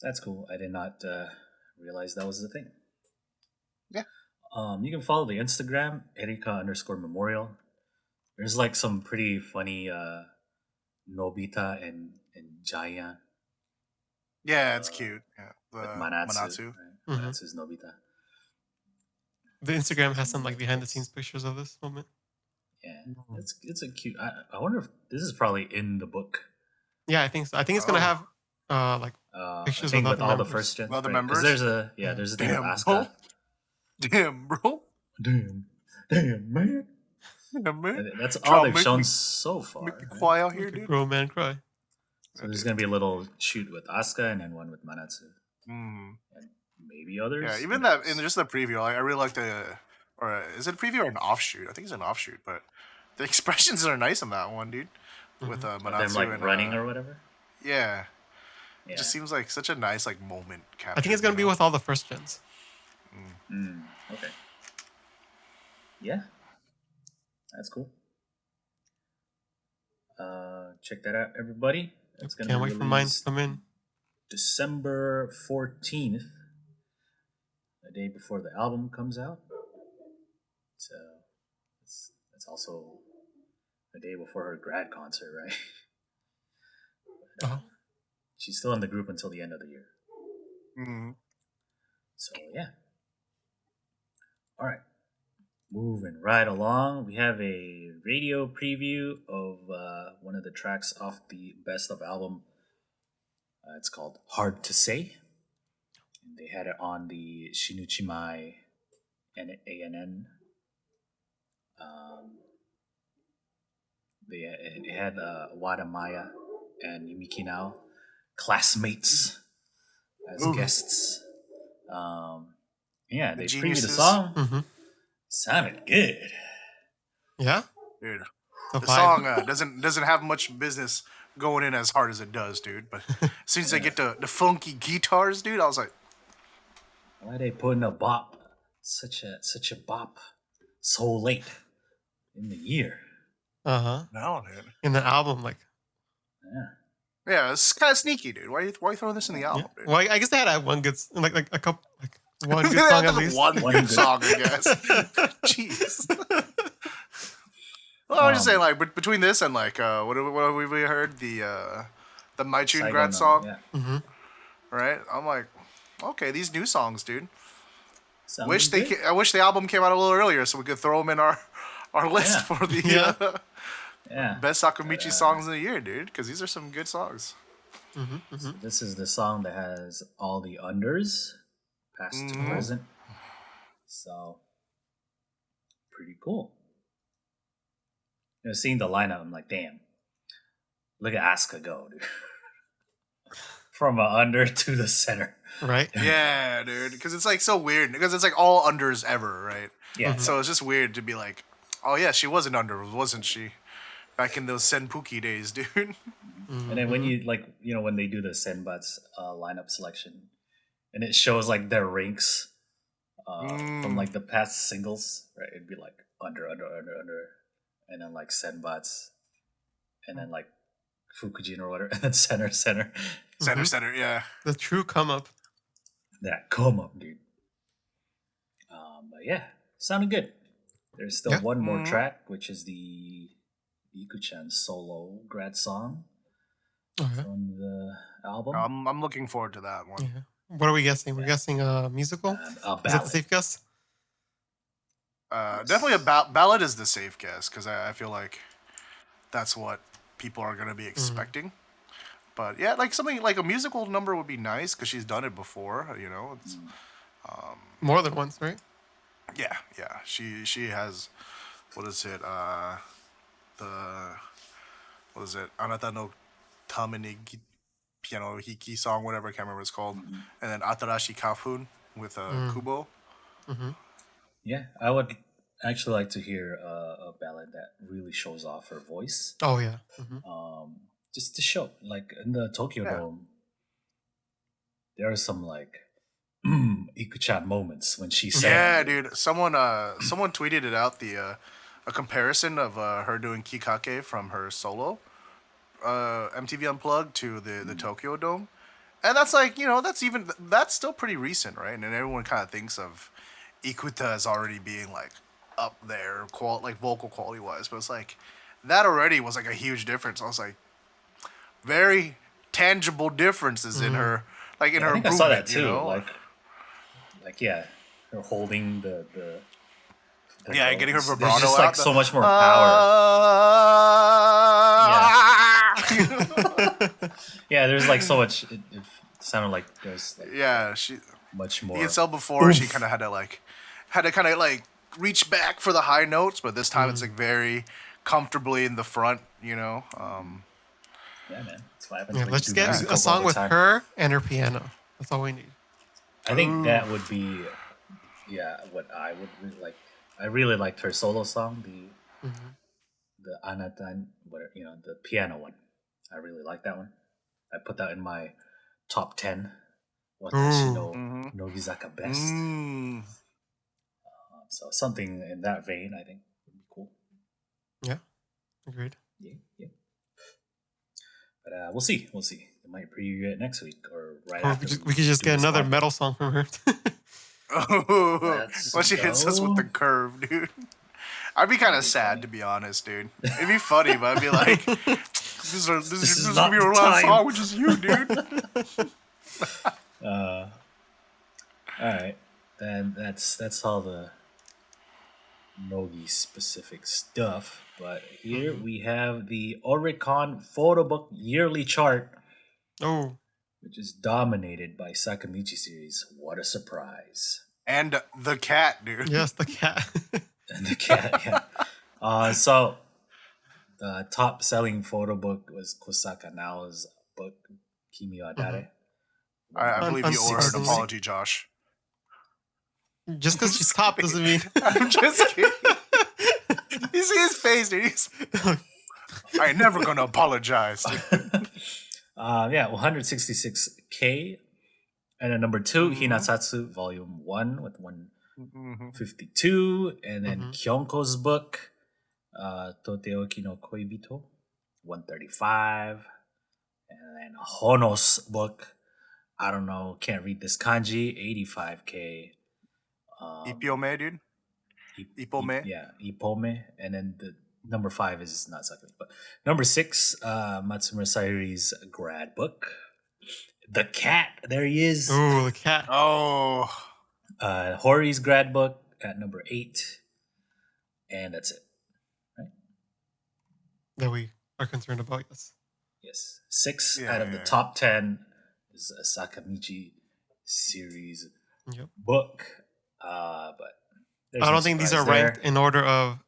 That's cool. I did not realize that was the thing. Yeah. You can follow the Instagram Erika_memorial. There's like some pretty funny Nobita and Giant. Yeah, it's cute. Yeah, with Manatsu. Right? Manatsu's Nobita. The Instagram has some like behind the scenes pictures of this moment. Yeah, it's a cute. I wonder if this is probably in the book. Yeah, I think so. I think it's gonna have like pictures with all the first gens. Other members. There's a thing with Asuka. Damn, bro. Damn, man. Yeah, man. That's all they've shown so far. Make me cry out here, like dude. Grown man cry. So there's gonna be a little shoot with Asuka and then one with Manatsu, and maybe others. Yeah, even that in just the preview, I really like the. Or is it a preview or an offshoot? I think it's an offshoot, but the expressions are nice in that one, dude. With Manatsu them like and, running or whatever. Yeah. It just seems like such a nice like moment captured. I think it's gonna be with all the first gens. Okay. Yeah, that's cool. check that out, everybody. It's gonna Can't be wait for mine to released come in. December 14th, the day before the album comes out. So it's also the day before her grad concert, right? Oh. She's still in the group until the end of the year. Mm-hmm. So yeah. All right. Moving right along, we have a radio preview of one of the tracks off the Best of album. It's called Hard to Say. And they had it on the Shinuchimai and ANN. It had Wadamaya and Yumiki Now, classmates, as guests. Yeah, they previewed the geniuses. song. Mm-hmm. Sounded good. Yeah? Dude, The the vibe. song doesn't have much business going in as hard as it does, dude. But as soon as I get the funky guitars, dude, I was like, Why are they putting a bop, such a bop, so late in the year? Uh-huh. no, dude. In the album, like... Yeah. Yeah, it's kind of sneaky, dude. Why you throwing this in the album, dude? Well, I guess they had one good... Like a couple... Like one good song at least. One good song, I guess. Jeez. Well, I was just saying, like, between this and like, what have we heard? The My Tune Saigon, grad song, Yeah. Mm-hmm. right? I'm like, okay, these new songs, dude. Sounded good. I wish the album came out a little earlier so we could throw them in our list Yeah. for the Yeah. best Sakamichi songs of the year, dude. Because these are some good songs. Mm-hmm. Mm-hmm. This is the song that has all the unders, past to present. So, pretty cool. Seeing the lineup, I'm like, damn. Look at Asuka go, dude. From a under to the center. Right? Yeah, dude. Because it's like so weird. Because it's like all unders ever, right? Yeah. So it's just weird to be like, oh yeah, she was an under, wasn't she? Back in those Senpuki days, dude. And then when you when they do the Senbats lineup selection, and it shows like their ranks from like the past singles, right? It'd be like under, and then like Senbats, and then like Fukujin or whatever, and then center. Center, yeah. The true come up. That come up, dude. But yeah, sounded good. There's still one more track, which is the Ikuchan solo grad song from the album. I'm looking forward to that one. Yeah. What are we guessing? We're guessing a musical? A Is that the safe guess? Definitely a ballad is the safe guess because I feel like that's what people are going to be expecting. But yeah, like something like a musical number would be nice because she's done it before. You know, it's, More than once, right? yeah. She has. What is it? What is it? Anata no Tamene Piano Hiki song, whatever, I can't remember what it's called. And then Atarashi Kafun with Kubo. Yeah, I would actually like to hear a ballad that really shows off her voice. Oh, yeah. Just to show, like in the Tokyo Dome, there are some like Ikuchan moments when she sang. Yeah, dude. Someone tweeted it out, a comparison of her doing Kikake from her solo MTV Unplugged to the Tokyo Dome. And that's like, that's still pretty recent, right? And everyone kind of thinks of Ikuta as already being like up there, like vocal quality wise. But it's like, that already was like a huge difference. I was like, very tangible differences in her, like in her I think movement, I saw that too. you know? Like yeah, her holding the yeah, notes. getting her There's vibrato just out. like so much more power. Yeah, there's like so much. It sounded like there's like She much more. the ESL before she kind of had to kind of reach back for the high notes, but this time it's like very comfortably in the front, you know. Yeah, man. That's what happens. Yeah, when let's you just do get musical a song all the with time. her and her piano. That's all we need. I think that would be, what I would really like. I really liked her solo song, the Anatan, the piano one. I really like that one. I put that in my top 10. Watashi no Nogizaka best. So something in that vein, I think, would be cool. Yeah, agreed. Yeah. But we'll see. We'll see. We might preview it next week or right Or after. we could just do get this another podcast. metal song from her. Oh, Let's once she hits us with the go. curve, dude. I'd be kind of sad, to be honest, dude. It'd be funny, but I'd be like, this is not gonna be our the last time. song, which is you, dude. All right. Then that's all the Nogi specific stuff. But here we have the Oricon photo book yearly chart, Oh, which is dominated by Sakamichi Series. What a surprise! And the cat, dude. yes, the cat. And the cat, yeah. So the top selling photo book was Kosaka Nao's book Kimi wa Dare. I believe you owe her an Unsurprisingly. apology, Josh. Just because she's top doesn't mean. I'm just kidding. You see his face, dude. I ain't never gonna apologize. Dude. Yeah, 166K. And then number 2, Hinatatsu Volume 1 with 152. And then Kyonko's book, Toteoki no Koibito, 135. And then Hono's book, I don't know, can't read this kanji, 85K. Ipiome, dude. Ipome. Yeah, Ipome. And then the number 5 is not Sakami. But number 6, Matsumura Sayuri's grad book. The cat, there he is. Oh, the cat. Oh. Hori's grad book at number 8. And that's it. That we are concerned about, yes. Yes. 6 Yeah, out of the yeah. top 10 is a Sakamichi Series Yep. book. But there's I no don't think these are surprise ranked in order of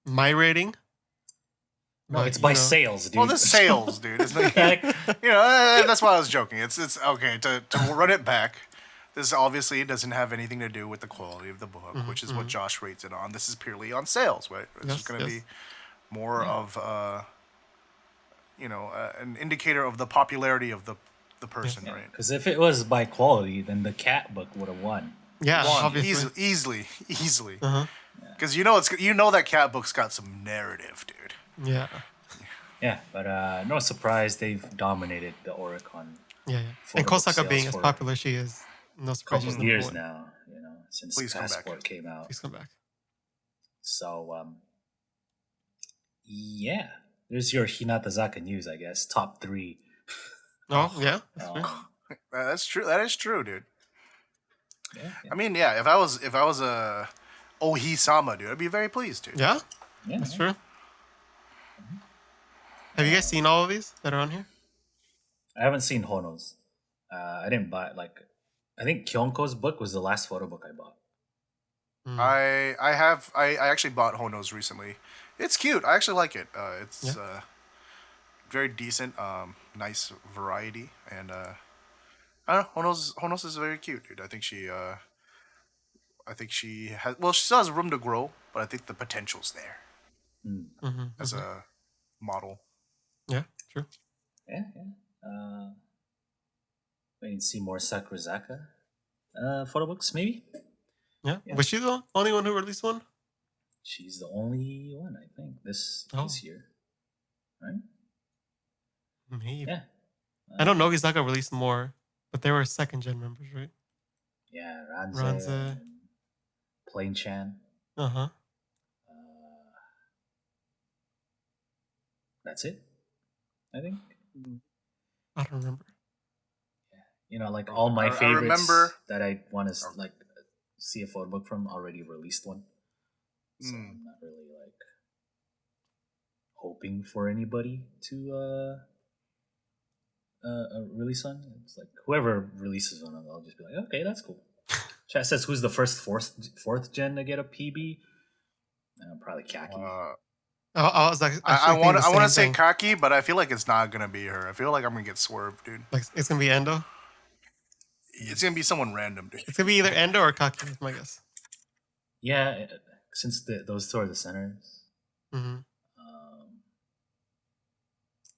my rating. No, But, it's by you know, sales, dude. Well, the sales, dude. It's like, that's why I was joking. It's okay to run it back. This obviously doesn't have anything to do with the quality of the book, which is what Josh rates it on. This is purely on sales, right? It's Yes, just going to yes. be more of an indicator of the popularity of the person, right? Because if it was by quality, then the cat book would have won. Yeah, One, obviously. easily. Uh-huh. Because you know that cat book's got some narrative, dude. Yeah. Yeah, but no surprise, they've dominated the Oricon Yeah, yeah. Photo And book Kosaka sales being as for popular as she is, no surprise. couple she's of number years one. now, since Please come back. Passport came out. Please come back. So, yeah, there's your Hinatazaka news, I guess. Top 3. Oh, yeah. That's fair. That's true. That is true, dude. Yeah, I mean, yeah. If I was a Ohi-sama, dude, I'd be very pleased, dude. Yeah, yeah, that's true. Have you guys seen all of these that are on here? I haven't seen Hono's. I didn't buy I think Kyonko's book was the last photo book I bought. I actually bought Hono's recently. It's cute. I actually like it. It's very decent. Nice variety, and I don't know. Hono's is very cute, dude. I think she has. Well, she still has room to grow, but I think the potential's there as a model. Yeah, true. Yeah. Waiting to see more Sakurazaka photo books, maybe? Yeah. Yeah. Was she the only one who released one? She's the only one, I think, this year. Right? Maybe. Yeah. I know Nogizaka released more, but they were second gen members, right? Yeah, Ranze. Ranze. And Plain Chan. Uh-huh. That's it, I think. I don't remember. Like all my I favorites remember- that I want to see a photo book from already released one. So I'm not really hoping for anybody to release one. It's like whoever releases one, I'll just be like, okay, that's cool. Chat says who's the first fourth gen to get a PB? Probably Kaki. I was like, I want to say Kaki, but I feel like it's not gonna be her. I feel like I'm gonna get swerved, dude. like it's gonna be Endo. It's gonna be someone random, dude. It's gonna be either Endo or Kaki, is my guess. Yeah, since those two are the centers, Mm-hmm.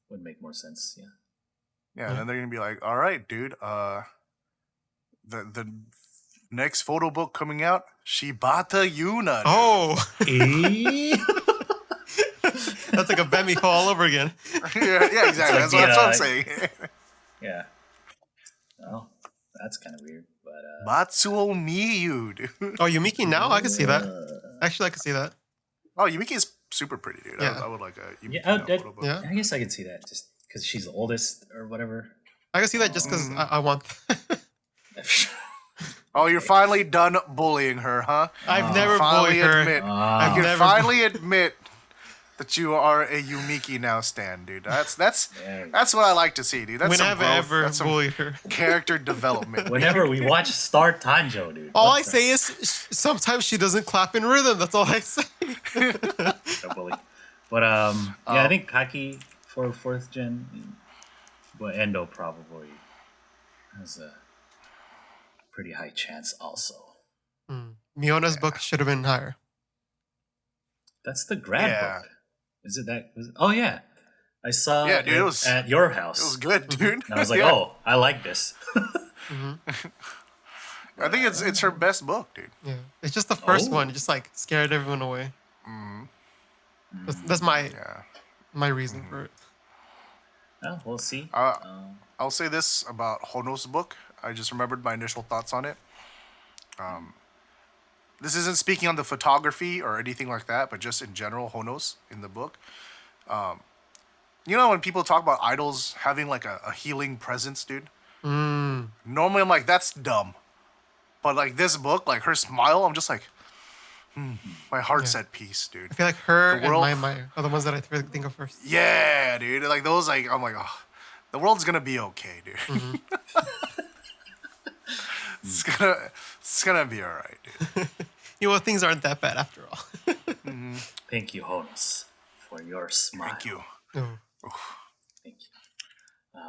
would make more sense. Yeah. Yeah, and then they're gonna be like, "All right, dude. The next photo book coming out, Shibata Yuna." Dude. Oh, Eh? that's That's like a Bemiho all over again. Yeah, exactly. It's That's like what I'm saying. Yeah. Well, that's kind of weird, but Matsuo Miyu, dude. Oh, Yumiki now? I can see that. Actually, I can see that. Oh, Yumiki is super pretty, dude. Yeah. I would like a Yumiki yeah, now photo book. Yeah. I guess I can see that just because she's the oldest or whatever. I can see that just because I want. Oh, you're finally done bullying her, huh? I've never Finally bullied her. admit. I've You can never finally admit that you are a Yumiki now stan, dude. That's what I like to see, dude. That's When some have I growth. ever That's some bullied her? character development. Whenever we watch Star Tanjo, dude. All what I the- say is sometimes she doesn't clap in rhythm. That's all I say. No bully. But yeah, I think Kaki for 4th gen, but Endo probably has a pretty high chance also. Miona's book should have been higher. That's the grad Yeah. book. Is it that? Oh yeah, I saw Yeah, dude, it it was- at your house. It was good, dude. And I was like, Yeah. oh, I like this. I think it's her best book, dude. Yeah, it's just the first Oh. one. It just like scared everyone away. That's my Yeah. my reason for it. Well, we'll see. I'll say this about Hono's book. I just remembered my initial thoughts on it. This isn't speaking on the photography or anything like that, but just in general, Hono's in the book. You know when people talk about idols having like a healing presence, dude? Normally I'm like, that's dumb. But like this book, like her smile, I'm just like, my heart's at peace, dude. I feel like her The world- and my are the ones that I think of first. Yeah, dude. Like those, like I'm like, oh, the world's gonna be okay, dude. it's gonna be all right, dude. You know, things aren't that bad after all. Thank you, Honus, for your smile. Thank you. No. Thank you.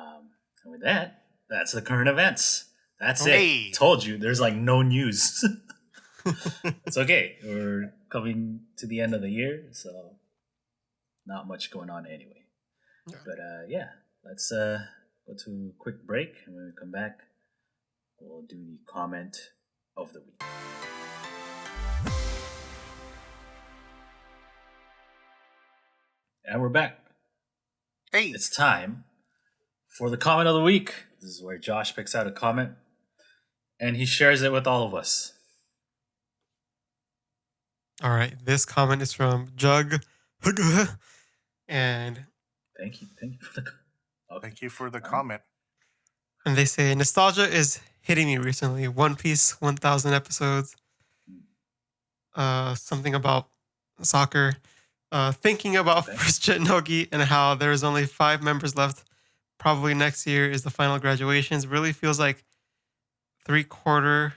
And with that, that's the current events. That's Hey. it. Told you, there's like no news. It's okay. We're coming to the end of the year, so not much going on anyway. Yeah. But yeah, let's go to a quick break, and when we come back, we'll do the comment of the week. And we're back. Hey, It's time for the comment of the week. This is where Josh picks out a comment and he shares it with all of us. All right, this comment is from Jug, and Thank you for the okay. thank you for the comment. they say nostalgia is hitting me recently. One Piece, 1,000 episodes. Something about soccer. Thinking about Okay. first gen Nogi and how there's only 5 members left. Probably next year is the final graduations. Really feels like 3/4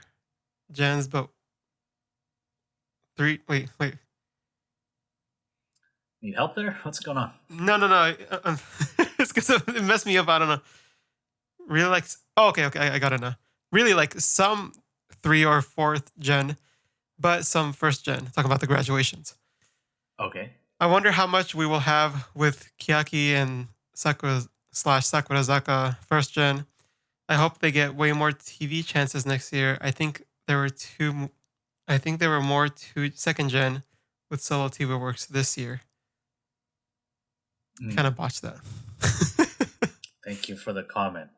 gens, but wait. Need help there? What's going on? No. It's because it messed me up. I don't know. Really like. Oh, okay. I got it now. Really like some 3 or 4th gen, but some first gen. Talking about the graduations. Okay. I wonder how much we will have with Kiyaki and Sakurazaka first gen. I hope they get way more TV chances next year. I think there were more 2nd gen with solo TV works this year. Kind of botched that. Thank you for the comment.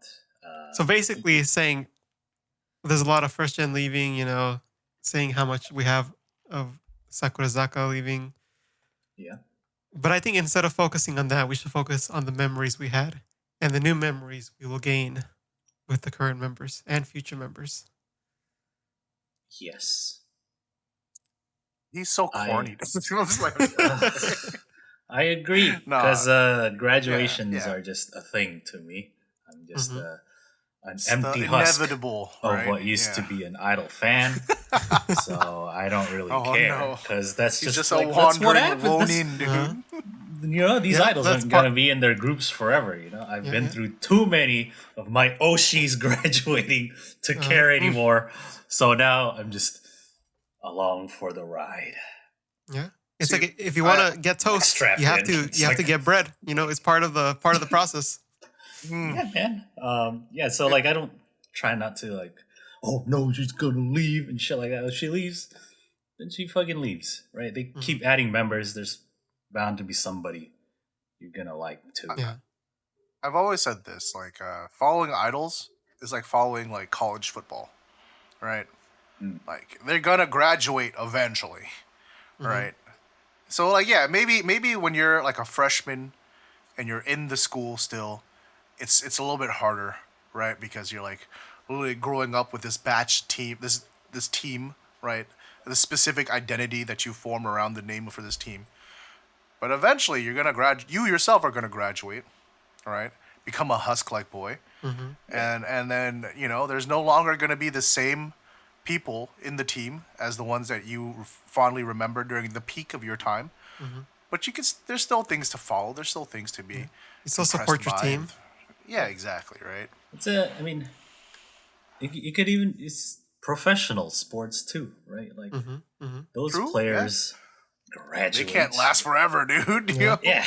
So basically saying there's a lot of first gen leaving, saying how much we have of Sakurazaka leaving. Yeah. But I think instead of focusing on that, we should focus on the memories we had and the new memories we will gain with the current members and future members. Yes. He's so corny. I agree Nah. because graduations Yeah. are just a thing to me. I'm just an It's empty the husk inevitable of right? what used to Yeah. be an idol fan. So I don't really Oh, care no. because that's He's just just a like, that's what wandering happens. Ronin, dude. These Yeah, idols that's aren't part- gonna be in their groups forever. I've been yeah. through too many of my Oshis graduating to care anymore. So now I'm just along for the ride. Yeah. It's See, like if you want to get toast, strapped you have in. to It's you have like- to get bread. It's part of the process. Yeah, man. So like I don't try not to like, oh no, she's gonna leave and shit like that. If she leaves, then she fucking leaves, right? They keep adding members. There's bound to be somebody you're gonna like too. Yeah. I've always said this, like following idols is like following like college football, right? Like they're gonna graduate eventually, right? So like yeah, maybe when you're like a freshman and you're in the school still, it's a little bit harder, right? Because you're like literally growing up with this batch team, this team, right? The specific identity that you form around the name for this team. But eventually, you're gonna you yourself are gonna graduate, all right? Become a husk-like boy, and then there's no longer gonna be the same people in the team as the ones that you fondly remember during the peak of your time. But there's still things to follow. There's still things to be. You still support your team. Yeah, exactly, right. I mean, you could even it's professional sports too, right? Like those players graduate. They can't last forever, dude. Yeah,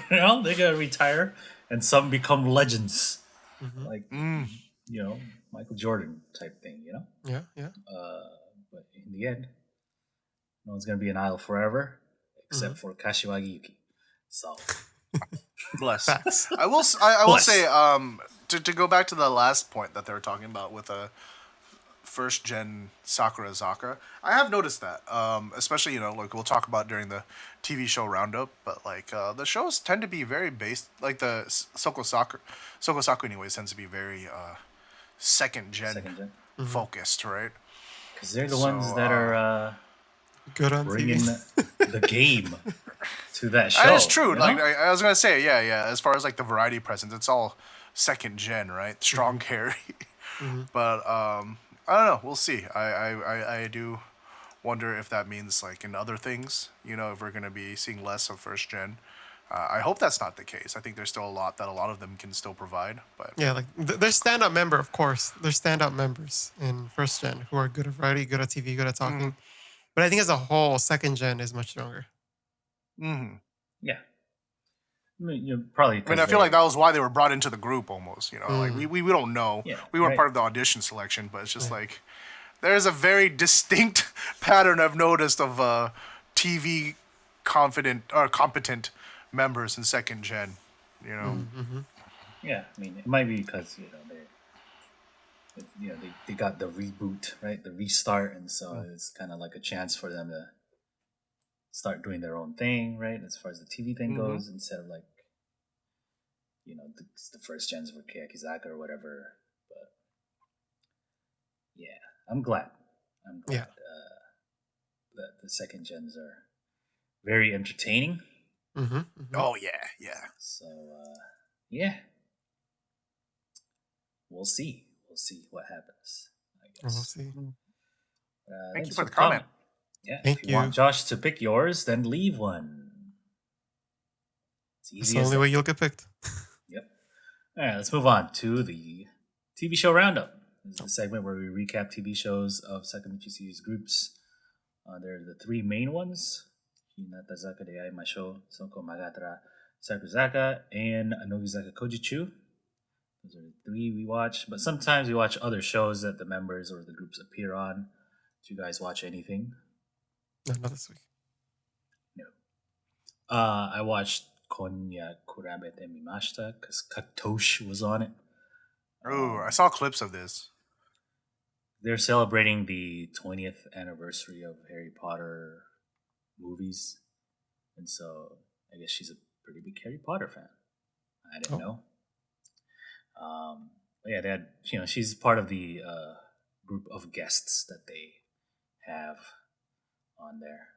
they're gonna retire, and some become legends, like Michael Jordan type thing, Yeah. But in the end, no one's gonna be an idol forever, except for Kashiwagi Yuki. So, bless. Facts. I will say to go back to the last point that they were talking about with first gen Sakurazaka, I have noticed that, especially like we'll talk about during the TV show roundup, but like the shows tend to be very based, like the Soko Saku anyways tends to be very second gen focused, right? Because they're the ones that are good on bringing TV. the game to that show. That is true. Like I was gonna say, yeah. As far as like the variety presence, it's all second gen, right? Strong carry. But I don't know. We'll see. I do wonder if that means like in other things, if we're gonna be seeing less of first gen. I hope that's not the case. I think there's still a lot of them can still provide. But Yeah, like there's standout member, of course. There's standout members in first gen who are good at variety, good at TV, good at talking. But I think as a whole, second gen is much stronger. Yeah. I mean, probably. I feel like that was why they were brought into the group almost. Like we don't know. Yeah, we weren't part of the audition selection, but it's just like there's a very distinct pattern I've noticed of TV competent members in second gen. Yeah, I mean, it might be because they got the reboot, right? The restart, and so it's kind of like a chance for them to start doing their own thing, right? As far as the TV thing goes, instead of like the first gens for Keyakizaka or whatever. But yeah, I'm glad that the second gens are very entertaining. Oh yeah. So yeah, we'll see what happens, I guess. We'll see. Thank you for the comment. Yeah, Thank if you want Josh to pick yours, then leave one. It's the only way you'll get picked. Yep. All right, let's move on to the TV show roundup. This is a segment where we recap TV shows of Sakamichi Series groups. There are the three main ones: Hinatazaka de Aimashou, Soko, Magattara, Sakurazaka, and Nogizaka Koujichuu. Those are the three we watch, but sometimes we watch other shows that the members or the groups appear on. Did you guys watch anything? No, not this week. No. I watched Konkurabe de Mimashita because Kato Shiho was on it. Oh, I saw clips of this. They're celebrating the 20th anniversary of Harry Potter movies, and so I guess she's a pretty big Harry Potter fan. I didn't know. But yeah, they had, she's part of the group of guests that they have on there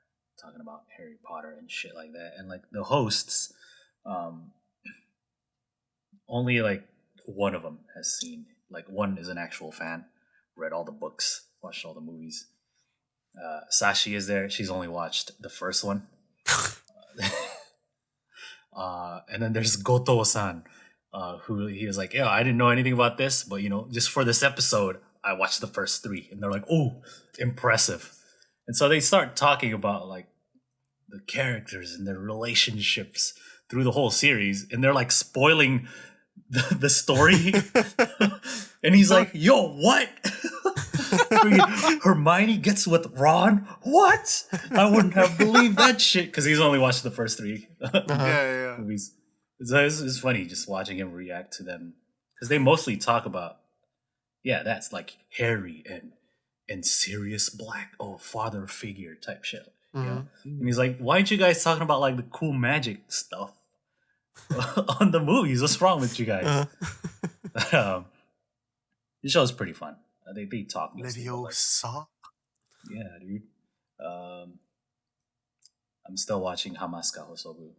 talking about Harry Potter and shit like that. And like the hosts, only like one of them has seen, like one is an actual fan, read all the books, watched all the movies. Sashi is there. She's only watched the first one. And then there's Goto-san, who he was like, yeah, I didn't know anything about this, but just for this episode, I watched the first three. And they're like, oh, impressive. And so they start talking about like the characters and their relationships through the whole series. And they're like spoiling the story. And he's like, yo, what? Hermione gets with Ron? What? I wouldn't have believed that shit. Because he's only watched the first three movies. It's funny just watching him react to them because they mostly talk about that's like hairy and serious black father figure type shit. You know? And he's like, why aren't you guys talking about like the cool magic stuff on the movies? What's wrong with you guys? This show is pretty fun. They talk mostly. Leviosa. Yeah, dude. I'm still watching Hamaska Hosobu.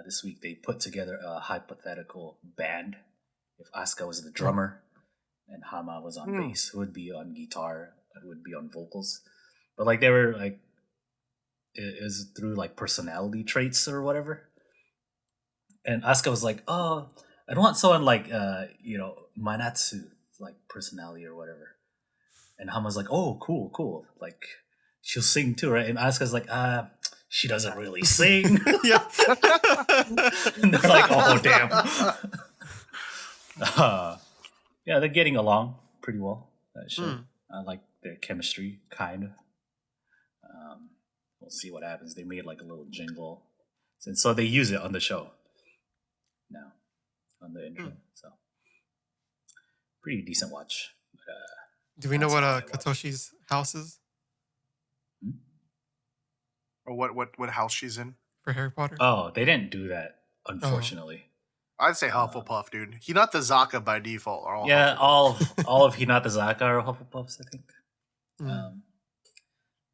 This week they put together a hypothetical band. If Asuka was the drummer and Hama was on bass, who would be on guitar, who would be on vocals. But like they were like, it was through like personality traits or whatever. And Asuka was like, oh, I don't want someone like, Manatsu, like personality or whatever. And Hama's like, oh, cool. Like, she'll sing too, right? And Asuka's like, she doesn't really sing. Yeah. And they're like, oh, damn. Yeah, they're getting along pretty well. That show. I like their chemistry, kind of. We'll see what happens. They made like a little jingle. And so they use it on the show now, on the intro. So, pretty decent watch. But, do we know what Katoshi's house is? Or what house she's in? For Harry Potter? Oh, they didn't do that, unfortunately. I'd say Hufflepuff, dude. Hinatazaka by default are all Hufflepuff. all of Hinatazaka are Hufflepuffs, I think.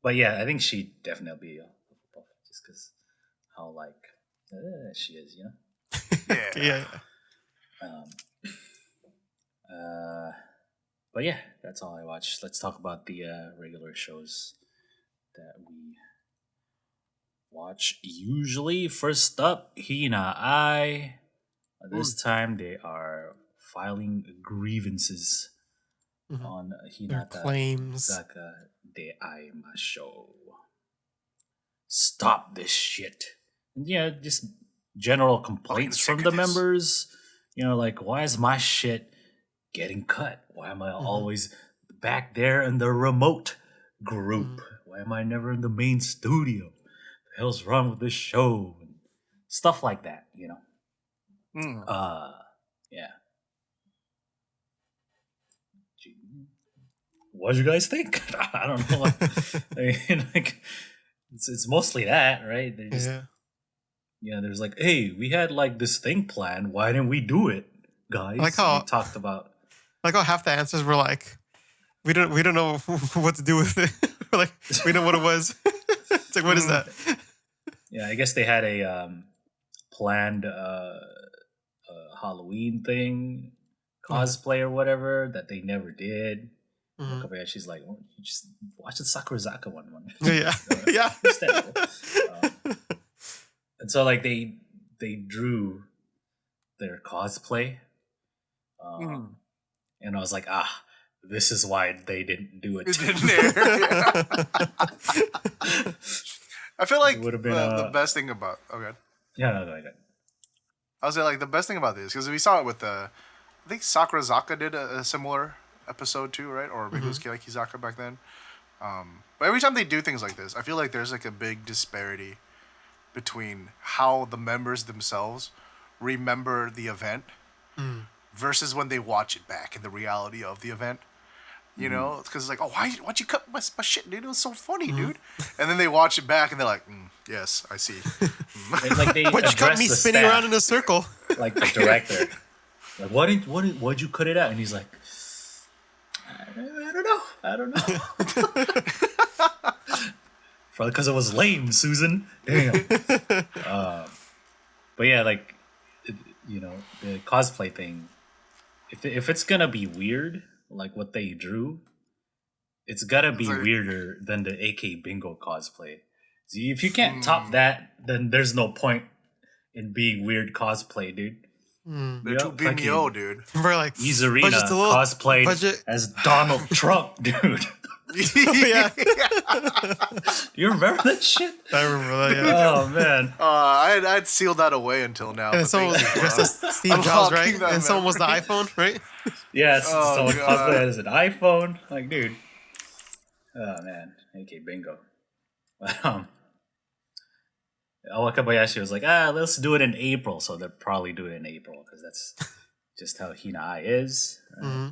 But yeah, I think she'd definitely be a Hufflepuff just because how she is, you know? Yeah. But yeah, that's all I watched. Let's talk about the regular shows that we watch usually. First up, Hina Ai. This time they are filing grievances on Hinatazaka de Aimashou. Stop this shit. And yeah, just general complaints from the members. You know, like, why is my shit getting cut? Why am I always back there in the remote group? Why am I never in the main studio? The hell's wrong with this show? And stuff like that, you know. Yeah. What do you guys think? I don't know. I mean, like, it's mostly that, right? They just, there's like, hey, we had like this thing planned. Why didn't we do it, guys? Like how we talked about. Like how half the answers were like, we don't know what to do with it. Like we know what it was. It's like, what is that? Yeah, I guess they had a planned Halloween thing, cosplay or whatever that they never did. She's like, well, you just watch the Sakurazaka one. Yeah. Yeah. And so like they drew their cosplay. And I was like, this is why they didn't do it. I feel like the best thing about... Oh, God. Yeah, no, go ahead. I was like, the best thing about this, because we saw it with I think Sakurazaka did a similar episode too, right? Or maybe it was Kizaka back then. But every time they do things like this, I feel like there's like a big disparity between how the members themselves remember the event versus when they watch it back in the reality of the event. You know, because it's like, oh, why'd you cut my shit, dude? It was so funny, dude. And then they watch it back and they're like, yes, I see. Like they why'd you cut me spinning around in a circle? Like the director, like, why'd you cut it out? And he's like, I don't know. Probably because it was lame, Susan. Damn. But yeah, like, the cosplay thing. If it's gonna be weird, like what they drew, it's gotta be weirder than the AK Bingo cosplay. See, if you can't top that, then there's no point in being weird cosplay, dude. They're too BMO, dude. We're like Izurina cosplayed as Donald Trump, dude. Yeah. You remember that shit? I remember that, yeah. Oh, man. I'd sealed that away until now. And someone was dressed as Steve Jobs, right? And someone was the iPhone, right? Yeah, someone cosplayed as an iPhone. Like, dude. Oh, man. AK Bingo. Wakabayashi was like, let's do it in April. So they'll probably do it in April because that's just how Hina is. Right? Mm-hmm.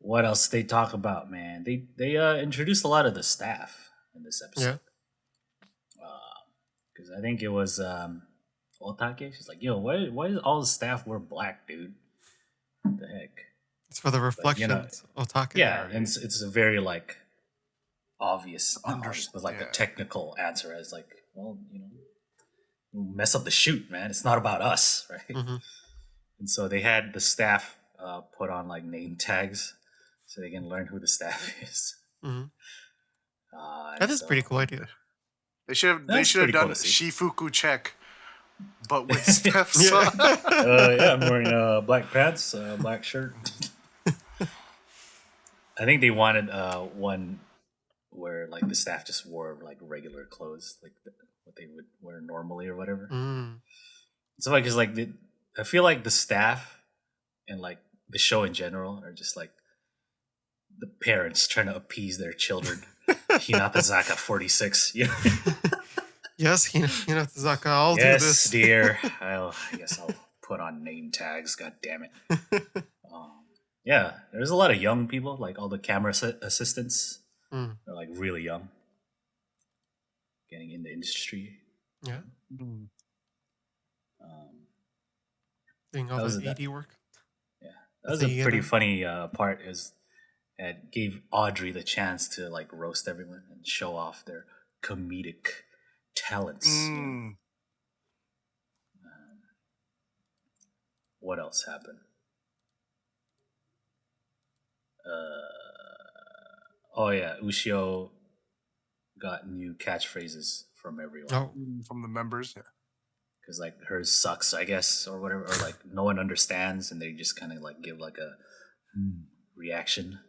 What else they talk about, man? They introduced a lot of the staff in this episode. Because I think it was Otake. She's like, yo, why does all the staff wear black, dude? What the heck? It's for the reflections. Otake. Yeah, and it's a very like obvious, with like a yeah. technical answer as like, well, you mess up the shoot, man. It's not about us, right? Mm-hmm. And so they had the staff put on like name tags so they can learn who the staff is. Mm-hmm. That is pretty cool idea. They should have done Shifuku check, but with Steph's. I'm wearing black pants, black shirt. I think they wanted one where like the staff just wore like regular clothes, like what they would wear normally or whatever. So like, cause like I feel like the staff and like the show in general are just like the parents trying to appease their children. Hinatazaka46, Yes, Hinatazaka, I'll do yes, this. dear. I guess I'll put on name tags. God damn it. Yeah, there's a lot of young people, like all the camera assistants. They're like really young, getting in the industry. Yeah. Doing all the AD work. Yeah, that was a pretty funny part. Is it gave Audrey the chance to like roast everyone and show off their comedic talents. What else happened? Ushio got new catchphrases from everyone. Oh, from the members, yeah. Because like hers sucks, I guess, or whatever, or like no one understands, and they just kind of like give like a reaction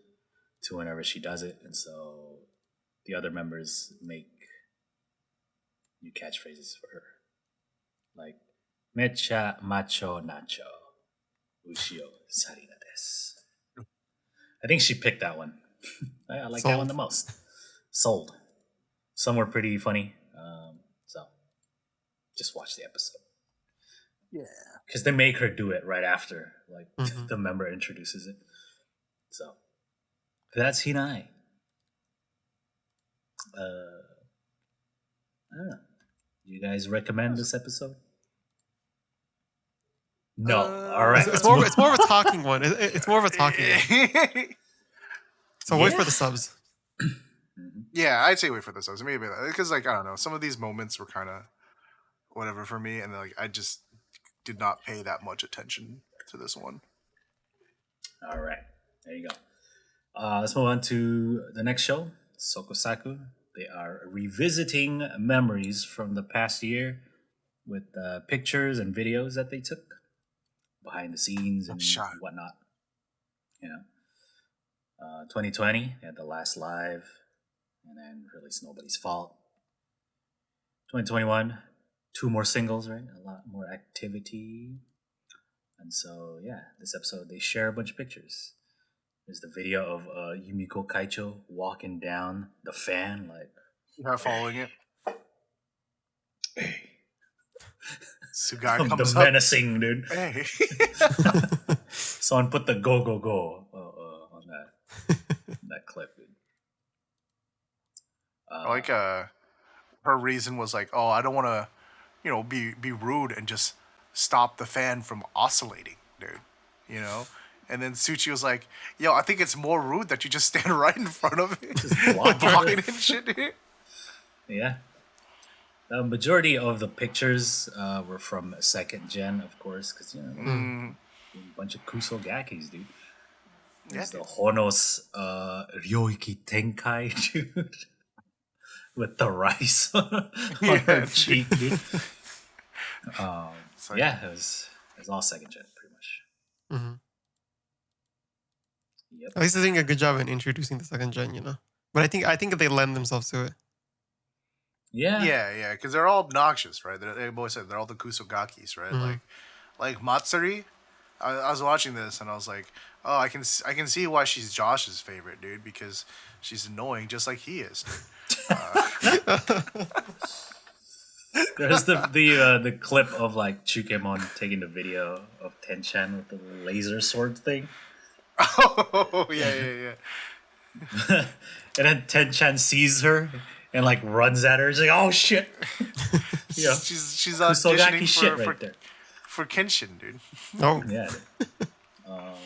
to whenever she does it, and so the other members make new catchphrases for her, like "Mecha macho nacho, ushio sarina desu." I think she picked that one. I like that one the most. Sold. Some were pretty funny. So just watch the episode. Yeah. Because they make her do it right after, like the member introduces it. So that's Hinai. I don't know. Do you guys recommend this episode? No. All right. It's more of a talking one. It's more of a talking one. So wait for the subs. Yeah, I'd say wait for the subs. Maybe because like I don't know, some of these moments were kind of whatever for me, and like I just did not pay that much attention to this one. All right, there you go. Let's move on to the next show, Sokosaku. They are revisiting memories from the past year with pictures and videos that they took behind the scenes and whatnot. Yeah. 2020, they had the last live, and then released Nobody's Fault. 2021, 2 more singles, right? A lot more activity. And so, yeah, this episode, they share a bunch of pictures. There's the video of Yumiko Kaicho walking down the fan, like... Her following it. Hey. Sugai comes the up. menacing, dude. Hey. Someone put the go, go, go on that clip, dude. I like her reason was like, oh, I don't want to, be rude and just stop the fan from oscillating, dude. And then Tsuchi was like, yo, I think it's more rude that you just stand right in front of it. Just blocking it and shit, dude. Yeah. The majority of the pictures were from 2nd gen, of course, because, a bunch of Kusogakis, dude. There's the Honos Ryoiki Tenkai, dude. With the rice on her cheek, dude. It was all 2nd gen, pretty much. Mm-hmm. Yep. At least they're doing a good job in introducing the 2nd gen, But I think they lend themselves to it. Yeah. Yeah, because they're all obnoxious, right? They always said they're all the Kusogakis, right? Like Matsuri, I was watching this and I was like, oh, I can see why she's Josh's favorite, dude, because she's annoying just like he is. There's the clip of like Chukemon taking the video of Tenchan with the laser sword thing. Oh yeah. And then Tenchan sees her and like runs at her. She's like, "Oh shit!" Yeah, She's Kusogaki auditioning shit for right there. for Kenshin, dude. Oh, Yeah. All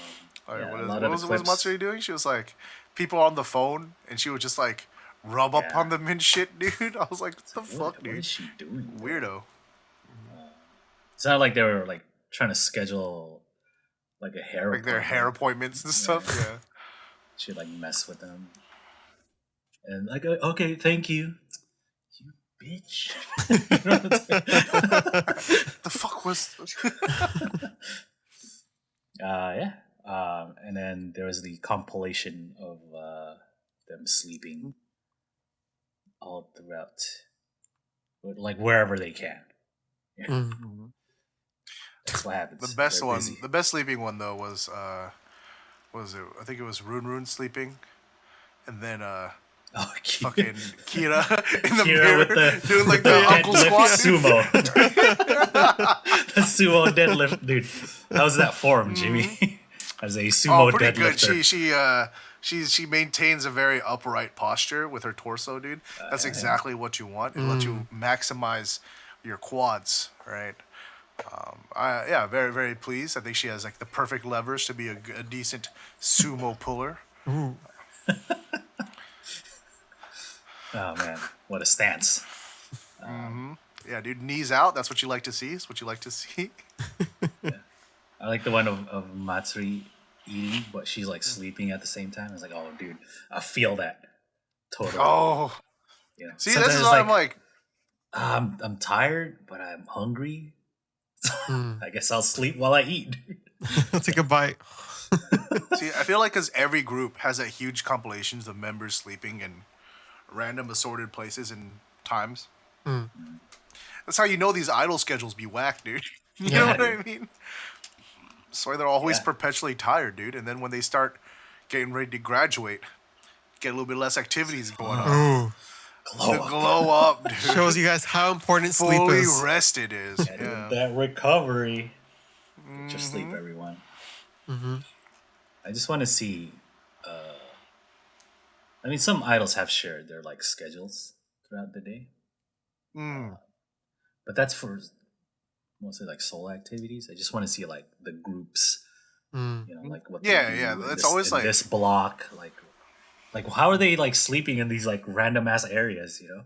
Yeah, right, a lot what of was the what was clips. Matsuri doing? She was like people on the phone, and she would just like rub up Yeah. on them and shit, dude. I was like, what the fuck, What dude? is she doing? bro? Weirdo. It's not like they were like trying to schedule like a hair Like their hair appointments and stuff. Yeah. She'd like mess with them. And like, okay, thank you. You bitch. The fuck was? Yeah. And then there was the compilation of them sleeping all throughout, like wherever they can. Yeah. Mm. That's what happens. The best They're one, busy. the best sleeping one though was what was it? I think it was Rune sleeping, and then Oh, fucking Kira in the Kira mirror with the doing like the uncle deadlift squat. Dude. sumo. The sumo deadlift, dude. How's that form, Jimmy? As a sumo Oh, pretty good. deadlifter. She maintains a very upright posture with her torso, dude. That's exactly what you want. It lets you maximize your quads, right? Very very pleased. I think she has like the perfect levers to be a decent sumo puller. Ooh. Oh man, what a stance! Yeah, dude, knees out. That's what you like to see. It's what you like to see. I like the one of Matsuri eating, but she's like sleeping at the same time. It's like, oh, dude, I feel that totally. Oh, You know, see, sometimes this is it's what I'm like. I'm tired, but I'm hungry. Mm. I guess I'll sleep while I eat. I'll take a bite. See, I feel like because every group has that huge compilations of members sleeping in random assorted places and times. Mm. That's how you know these idol schedules be whack, dude. You Yeah, know what I dude. mean? That's why they're always Yeah. perpetually tired, dude. And then when they start getting ready to graduate, get a little bit less activities going on. Ooh. The glow up, dude. Shows you guys how important sleep Fully is. rested is. And Yeah. that recovery. Just sleep, everyone. Mm-hmm. I just want to see. I mean, some idols have shared their like schedules throughout the day, Mm. but that's for mostly like solo activities. I just want to see like the groups, Mm. you know, like what. Yeah, they do yeah, in it's this, always in like- this block, like how are they like sleeping in these like random ass areas? You know,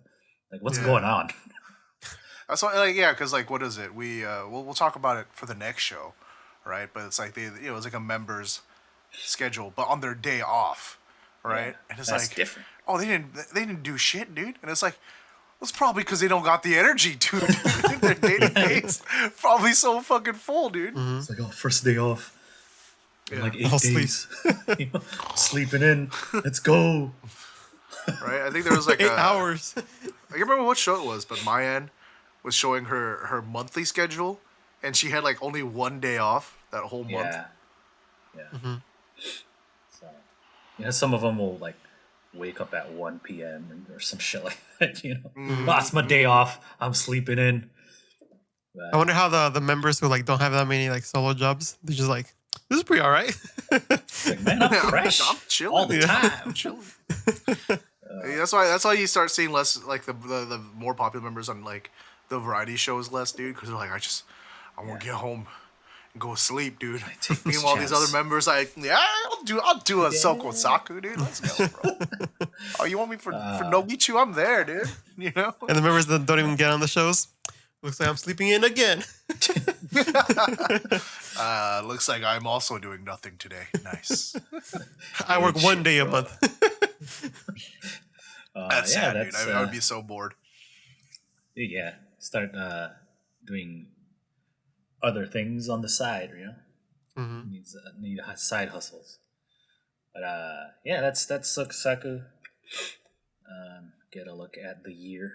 like what's Yeah. going on? That's why, like, yeah, because like, what is it? We'll talk about it for the next show, right? But it's like it's like a member's schedule, but on their day off, right? Yeah, and it's that's like, different. oh, they didn't do shit, dude. And it's like, well, it's probably because they don't got the energy, dude. Their day to day's probably so fucking full, dude. It's like, oh, first day off. In Yeah. like 8 I'll sleep. days. You know, sleeping in. Let's go. Right? I think there was like 8 hours. I can't remember what show it was, but Mayan was showing her monthly schedule, and she had like only one day off that whole month. Yeah. Yeah. So, you know, some of them will like wake up at 1 p.m. or some shit like that, you know. That's my day off. I'm sleeping in. I wonder how the members who like don't have that many like solo jobs, they're just like, this is pretty alright. Like, man, I'm fresh. I'm chilling. all the Yeah. time. I'm chilling. Hey, that's why you start seeing less like the more popular members on like the variety shows less, dude, because they're like, I want to get home and go sleep, dude. take this Meanwhile, these chance. other members like, yeah, I'll do a Soko Saku, dude. Let's go, bro. Oh, you want me for Nogizaka? I'm there, dude. You know. And the members that don't even get on the shows, looks like I'm sleeping in again. Looks like I'm also doing nothing today. Nice. I work one day a month. That's sad, dude. that's, I would be so bored. yeah. Start doing other things on the side, you know. Mhm. Need side hustles. But yeah, that's Saku. Get a look at the year.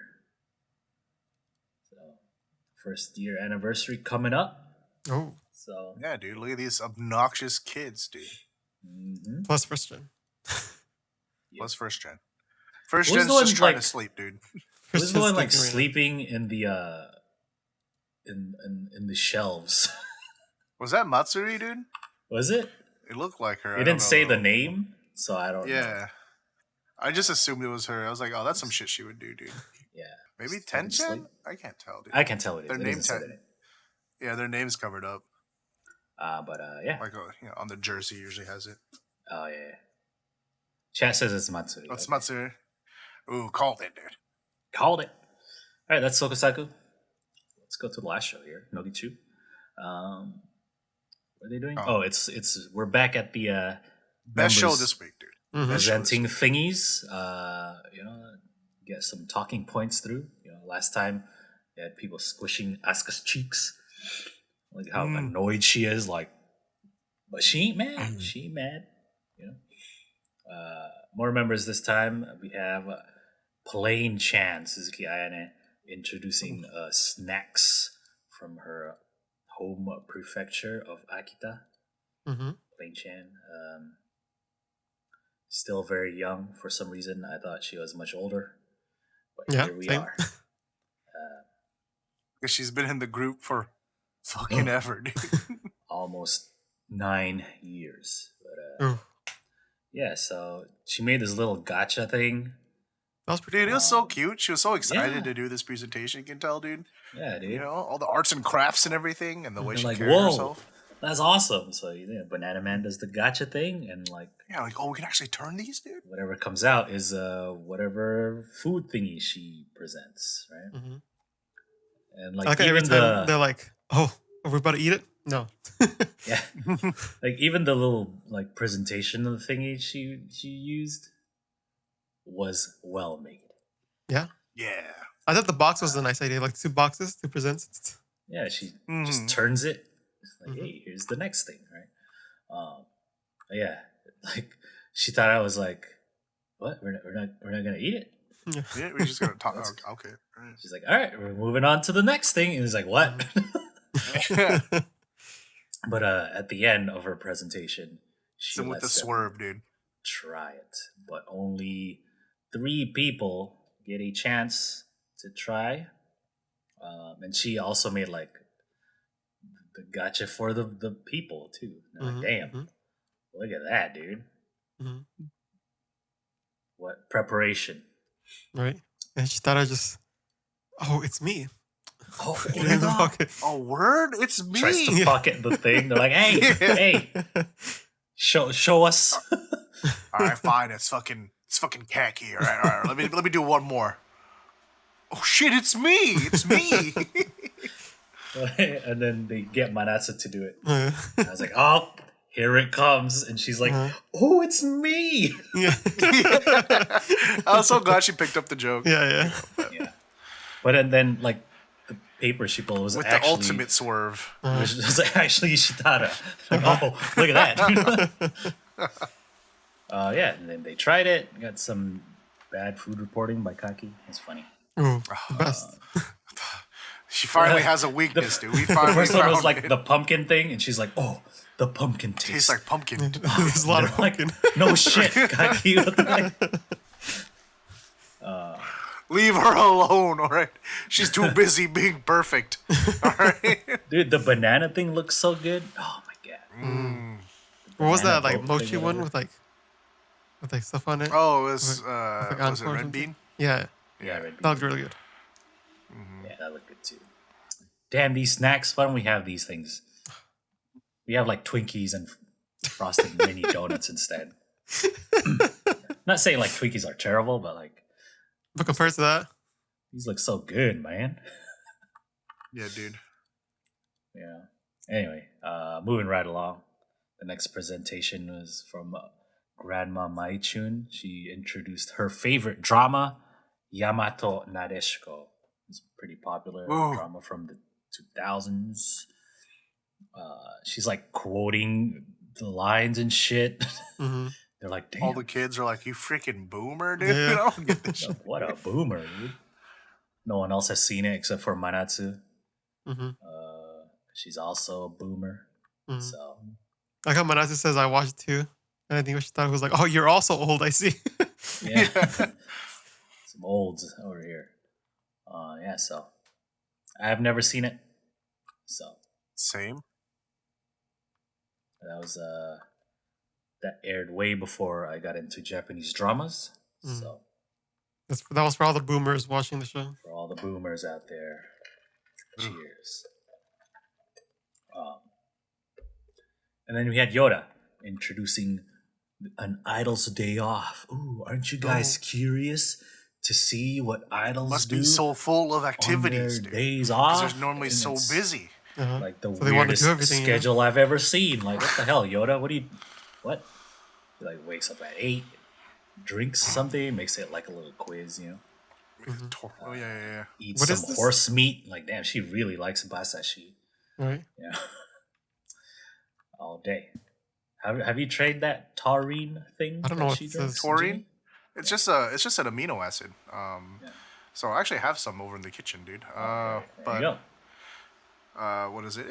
So, first year anniversary coming up. Oh, So Yeah, dude. Look at these obnoxious kids, dude. plus first gen. Plus first gen. First What was gen's the one, just trying to like- sleep, dude. who's First the one gen's like thinking right now. sleeping in the in the shelves? Was that Matsuri, dude? Was it? It looked like her. It I don't didn't say know. the name, so I don't know. Yeah. I just assumed it was her. I was like, oh, that's some shit she would do, dude. Yeah. Maybe Just fucking 10 gen? sleep. I can't tell, dude. I can tell it is. Their It name doesn't say tag. the name. Yeah, their name's covered up. But yeah. Like, on the jersey usually has it. Oh yeah. Chat says it's Matsuri. That's Okay. Matsuri. Ooh, called it, dude. Called it. All right, that's Sokosaku. Let's go to the last show here, Nogizaka. What are they doing? Oh. Oh, it's we're back at the Best show members this week, dude. Mhm. Best show this presenting week. thingies. Get some talking points through. Last time they had people squishing Asuka's cheeks, like how annoyed she is. Like, but she ain't mad. She ain't mad. More members this time. We have Plain Chan Suzuki Ayane introducing snacks from her home prefecture of Akita. Mm-hmm. Plain Chan. Still very young for some reason. I thought she was much older. But Yeah, here we same. are. Because she's been in the group for fucking ever, dude. Almost 9 years. But Ooh, yeah, so she made this little gotcha thing. that was pretty Dude, it was so cute. She was so excited Yeah. to do this presentation. You can tell, dude. Yeah, dude. All the arts and crafts and everything, and the way They're she like, carried whoa, herself. that's awesome. So Banana Man does the gotcha thing, and like Yeah, like, oh, we can actually turn these, dude. whatever comes out is whatever food thingy she presents, right? Mhm. And I like like how every even time they're like, "Oh, are we about to eat it?" No. yeah, like even the little like presentation of the thingy she used was well made. Yeah. Yeah. I thought the box was a nice idea, like 2 boxes to present. Yeah, she Mhm. just turns it. It's like, Mhm. hey, here's the next thing, right? Yeah, like she thought I was like, what? We're not gonna eat it. Yeah. Yeah, we just gotta talk. Okay. All right. She's like, all right, we're moving on to the next thing. And he's like, what? But at the end of her presentation, she Same with the lets them swerve, dude. try it, but only 3 people get a chance to try. And she also made like the gotcha for the people too. And I'm Mhm, like, damn, mhm. look at that, dude. Mhm. What preparation? Right? And she thought I just, oh, it's me. Oh, Put it in the pocket. Oh, word? It's me. tries to pocket the thing. They're like, hey, Yeah. hey, show us. All right, fine. It's fucking khaki. All right. Let me do one more. Oh shit! It's me. It's me. And then they get Manatsu to do it. Yeah. I was like, oh, here it comes. And she's like, oh, it's me. Yeah. I was so glad she picked up the joke Yeah. Yeah. But then like the paper she pulled was with actually the ultimate swerve. was actually Shitara. Like, oh, look at that. Yeah, and then they tried it. Got some bad food reporting by Kaki. It's funny. Ooh, the best. She finally has a weakness, dude. We The finally first one found was like it. the pumpkin thing, and she's like, oh, the pumpkin taste. Tastes like pumpkin. There's a lot of Like, pumpkin. no shit, Kaki. What the heck? Leave her alone, all right? She's too busy being perfect, all right? Dude, the banana thing looks so good. Oh my god. What was banana that, like, boat thing, mochi one whatever. with like stuff on it? Oh, it was, Like was it encore or red something? bean? Yeah. Yeah, red That looked really good. Yeah, that looked good too. Damn, these snacks. Why don't we have these things? We have like Twinkies and frosted mini donuts instead. Not saying like Twinkies are terrible, but like But compared to that, these look so good, man. Yeah, dude. Yeah. Anyway, moving right along. The next presentation was from Grandma Maichun. She introduced her favorite drama, Yamato Nadeshiko. It's pretty popular drama from the 2000s. She's like quoting the lines and shit. mhm. They're like, damn, All the kids are like, you freaking boomer, dude. Yeah. You don't get this shit. what a boomer, dude. No one else has seen it except for Manatsu. Mhm. she's also a boomer. Mhm. So Like how Manatsu says, I watched too. And I think what she thought was like, oh, you're also old, I see. yeah, some olds over here. Yeah, so I have never seen it. So Same. that was that aired way before I got into Japanese dramas. Mm. So That was for all the boomers watching the show. for all the boomers out there, cheers. And then we had Yoda introducing an idol's day off. Ooh, aren't you guys curious to see what idols Must do be so full of on activities, their dude. days Because off? they're normally And so it's busy. Uh-huh. Like the So they want to do weirdest everything, you know? schedule I've ever seen. Like, what the hell, Yoda? What? He like wakes up at 8, drinks something, makes it like a little quiz, you know? Oh yeah. Eats What some is this? horse meat. Like, damn, she really likes basashi. Right? Yeah. All day. Have you tried that taurine thing? I don't know that what she this drinks, is. Taurine? Jimmy? It's just an amino acid. So I actually have some over in the kitchen, dude. There But you go. what is it?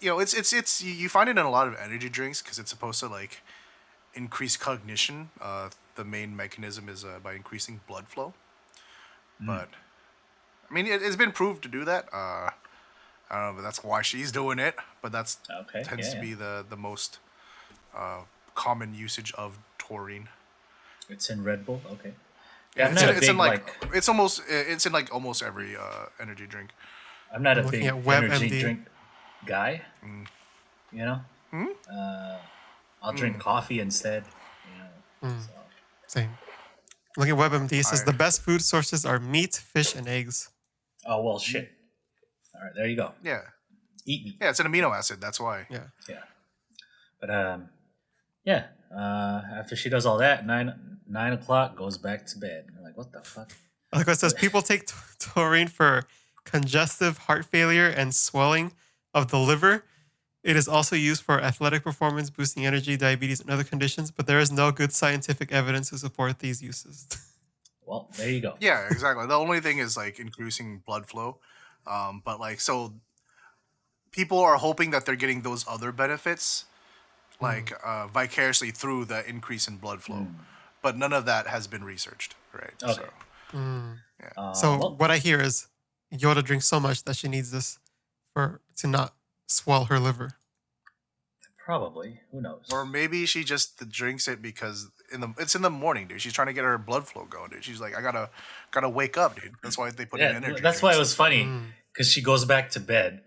It's you find it in a lot of energy drinks because it's supposed to like increase cognition. The main mechanism is by increasing blood flow. But I mean, it's been proved to do that. I don't know, but that's why she's doing it. But that's Okay. tends to be the most common usage of taurine. It's in Red Bull. Okay. Yeah, I'm not a it's big in it's in like almost every energy drink. I'm not a I'm looking big at WebMD. energy drink guy. You know. I'll drink coffee instead. You know. So. Same. Looking at WebMD, it says I- the best food sources are meat, fish, and eggs. Oh well, shit. All right, there you go. Yeah, Eat me. yeah, it's an amino acid. That's why. Yeah. Yeah. But yeah. After she does all that, 9 o'clock goes back to bed. I'm like, what the fuck? Like what it says, people take taurine for congestive heart failure and swelling of the liver. It is also used for athletic performance, boosting energy, diabetes, and other conditions, but there is no good scientific evidence to support these uses. Well, there you go. Yeah, exactly. The only thing is like increasing blood flow, but like so, people are hoping that they're getting those other benefits, like vicariously through the increase in blood flow, but none of that has been researched, right? Okay. So, So well, what I hear is Yoda drinks so much that she needs this to not swell her liver. probably. Who knows? or maybe she just drinks it because it's in the morning, dude. She's trying to get her blood flow going, dude. She's like, I gotta wake up, dude. That's why they put in energy. that's why it drinks. was funny because she goes back to bed.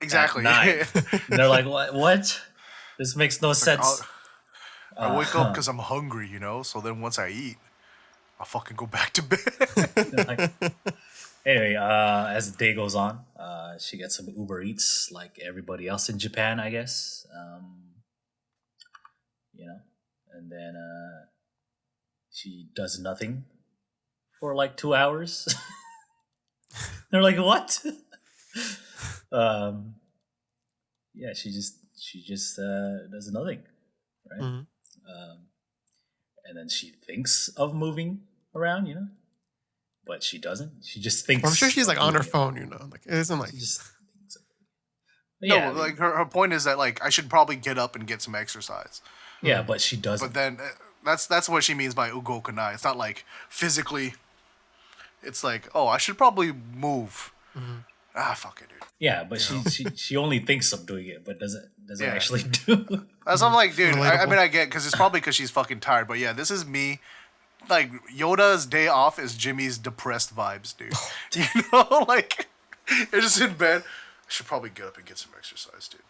Exactly. At 9. And they're like, what? This makes no sense. I wake up because I'm hungry, you know. So then once I eat, I'll fucking go back to bed. Like, anyway, as the day goes on, she gets some Uber Eats like everybody else in Japan, I guess. You know, and then she does nothing for like 2 hours. They're like, what? Yeah, she just does nothing, right? Mhm. And then she thinks of moving around, you know, but she doesn't. She just thinks. Well, I'm sure she's like of on her moving. phone, you know. Like it isn't like She just thinks of it. But No, yeah, I mean, like her point is that like I should probably get up and get some exercise. yeah, but she doesn't. But then that's what she means by ugo kanai. It's not like physically. It's like, oh, I should probably move. Fuck it, dude. Yeah, but she only thinks of doing it, but doesn't Yeah. actually do. As I'm like, dude. I Relatable. mean, I get because it's probably because she's fucking tired. But yeah, this is me. Like Yoda's day off is Jimmy's depressed vibes, dude. You know, like you're just in bed. I should probably get up and get some exercise, dude.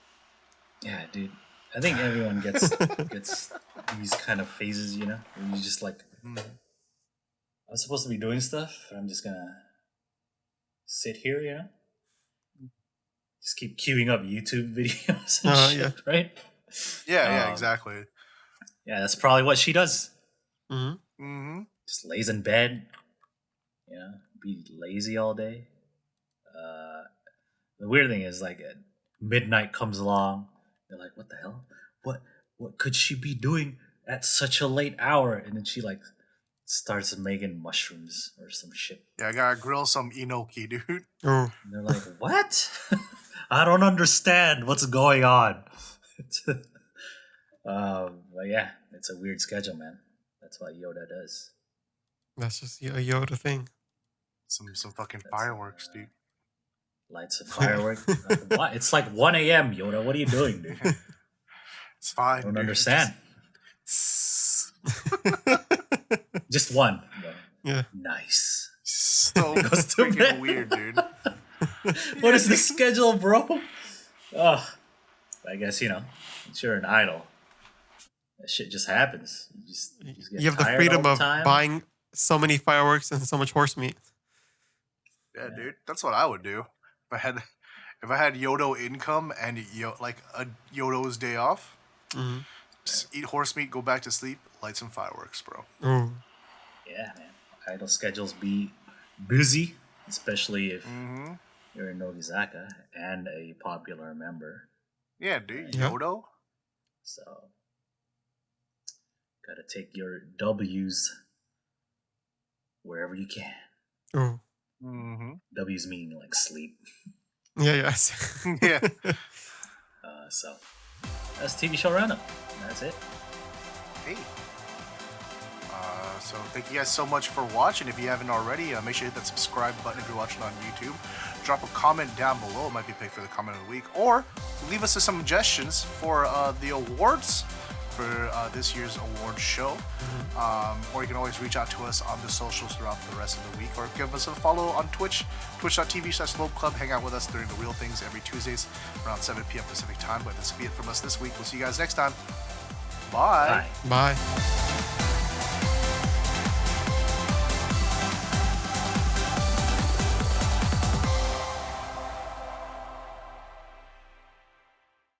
Yeah, dude. I think everyone gets these kind of phases, you know, where you just like, I'm supposed to be doing stuff, but I'm just gonna sit here, you know, just keep queuing up YouTube videos and shit, yeah. right? Yeah, exactly. Yeah, that's probably what she does. Mhm. Mm-hmm. Just lays in bed, you know, be lazy all day. The weird thing is, like, at midnight comes along, they're like, "What the hell? What could she be doing at such a late hour?" And then she like starts making mushrooms or some shit. Yeah, I gotta grill some enoki, dude. Oh, And they're like, "What?" I don't understand what's going on. But yeah, it's a weird schedule, man. That's what Yoda does. That's just a Yoda thing. Some fucking fireworks, dude. Lights of fireworks. What? It's like 1 a.m. Yoda. What are you doing, dude? It's fine. I don't dude. understand. Just one. Yeah. Nice. So goes to freaking bed. weird, dude. What is the schedule, bro? Oh, I guess once you're an idol, that shit just happens. You just get You have the tired freedom all the of time. buying so many fireworks and so much horse meat. Yeah, dude. That's what I would do if I had Yodo income and like a Yodo's day off. Mm-hmm. Just eat horse meat, go back to sleep, light some fireworks, bro. Ooh. Yeah, man. Idol schedules be busy, especially if Mm-hmm. you're in Nogizaka and a popular member. Yeah, dude. Yeah. Yodo. So, gotta take your W's wherever you can. Ooh. Mm-hmm. W's mean like sleep. Yeah, yes. Yeah. So, that's TV show roundup. That's it. Hey. So thank you guys so much for watching. If you haven't already, make sure you hit that subscribe button if you're watching on YouTube. Drop a comment down below. It might be picked for the comment of the week. Or leave us some suggestions for the awards for this year's award show. Or you can always reach out to us on the socials throughout the rest of the week. Or give us a follow on Twitch, twitch.tv/Club. Hang out with us during the Real Things every Tuesdays around 7 p.m. Pacific time. But this will be it from us this week. We'll see you guys next time. Bye. Bye. Bye.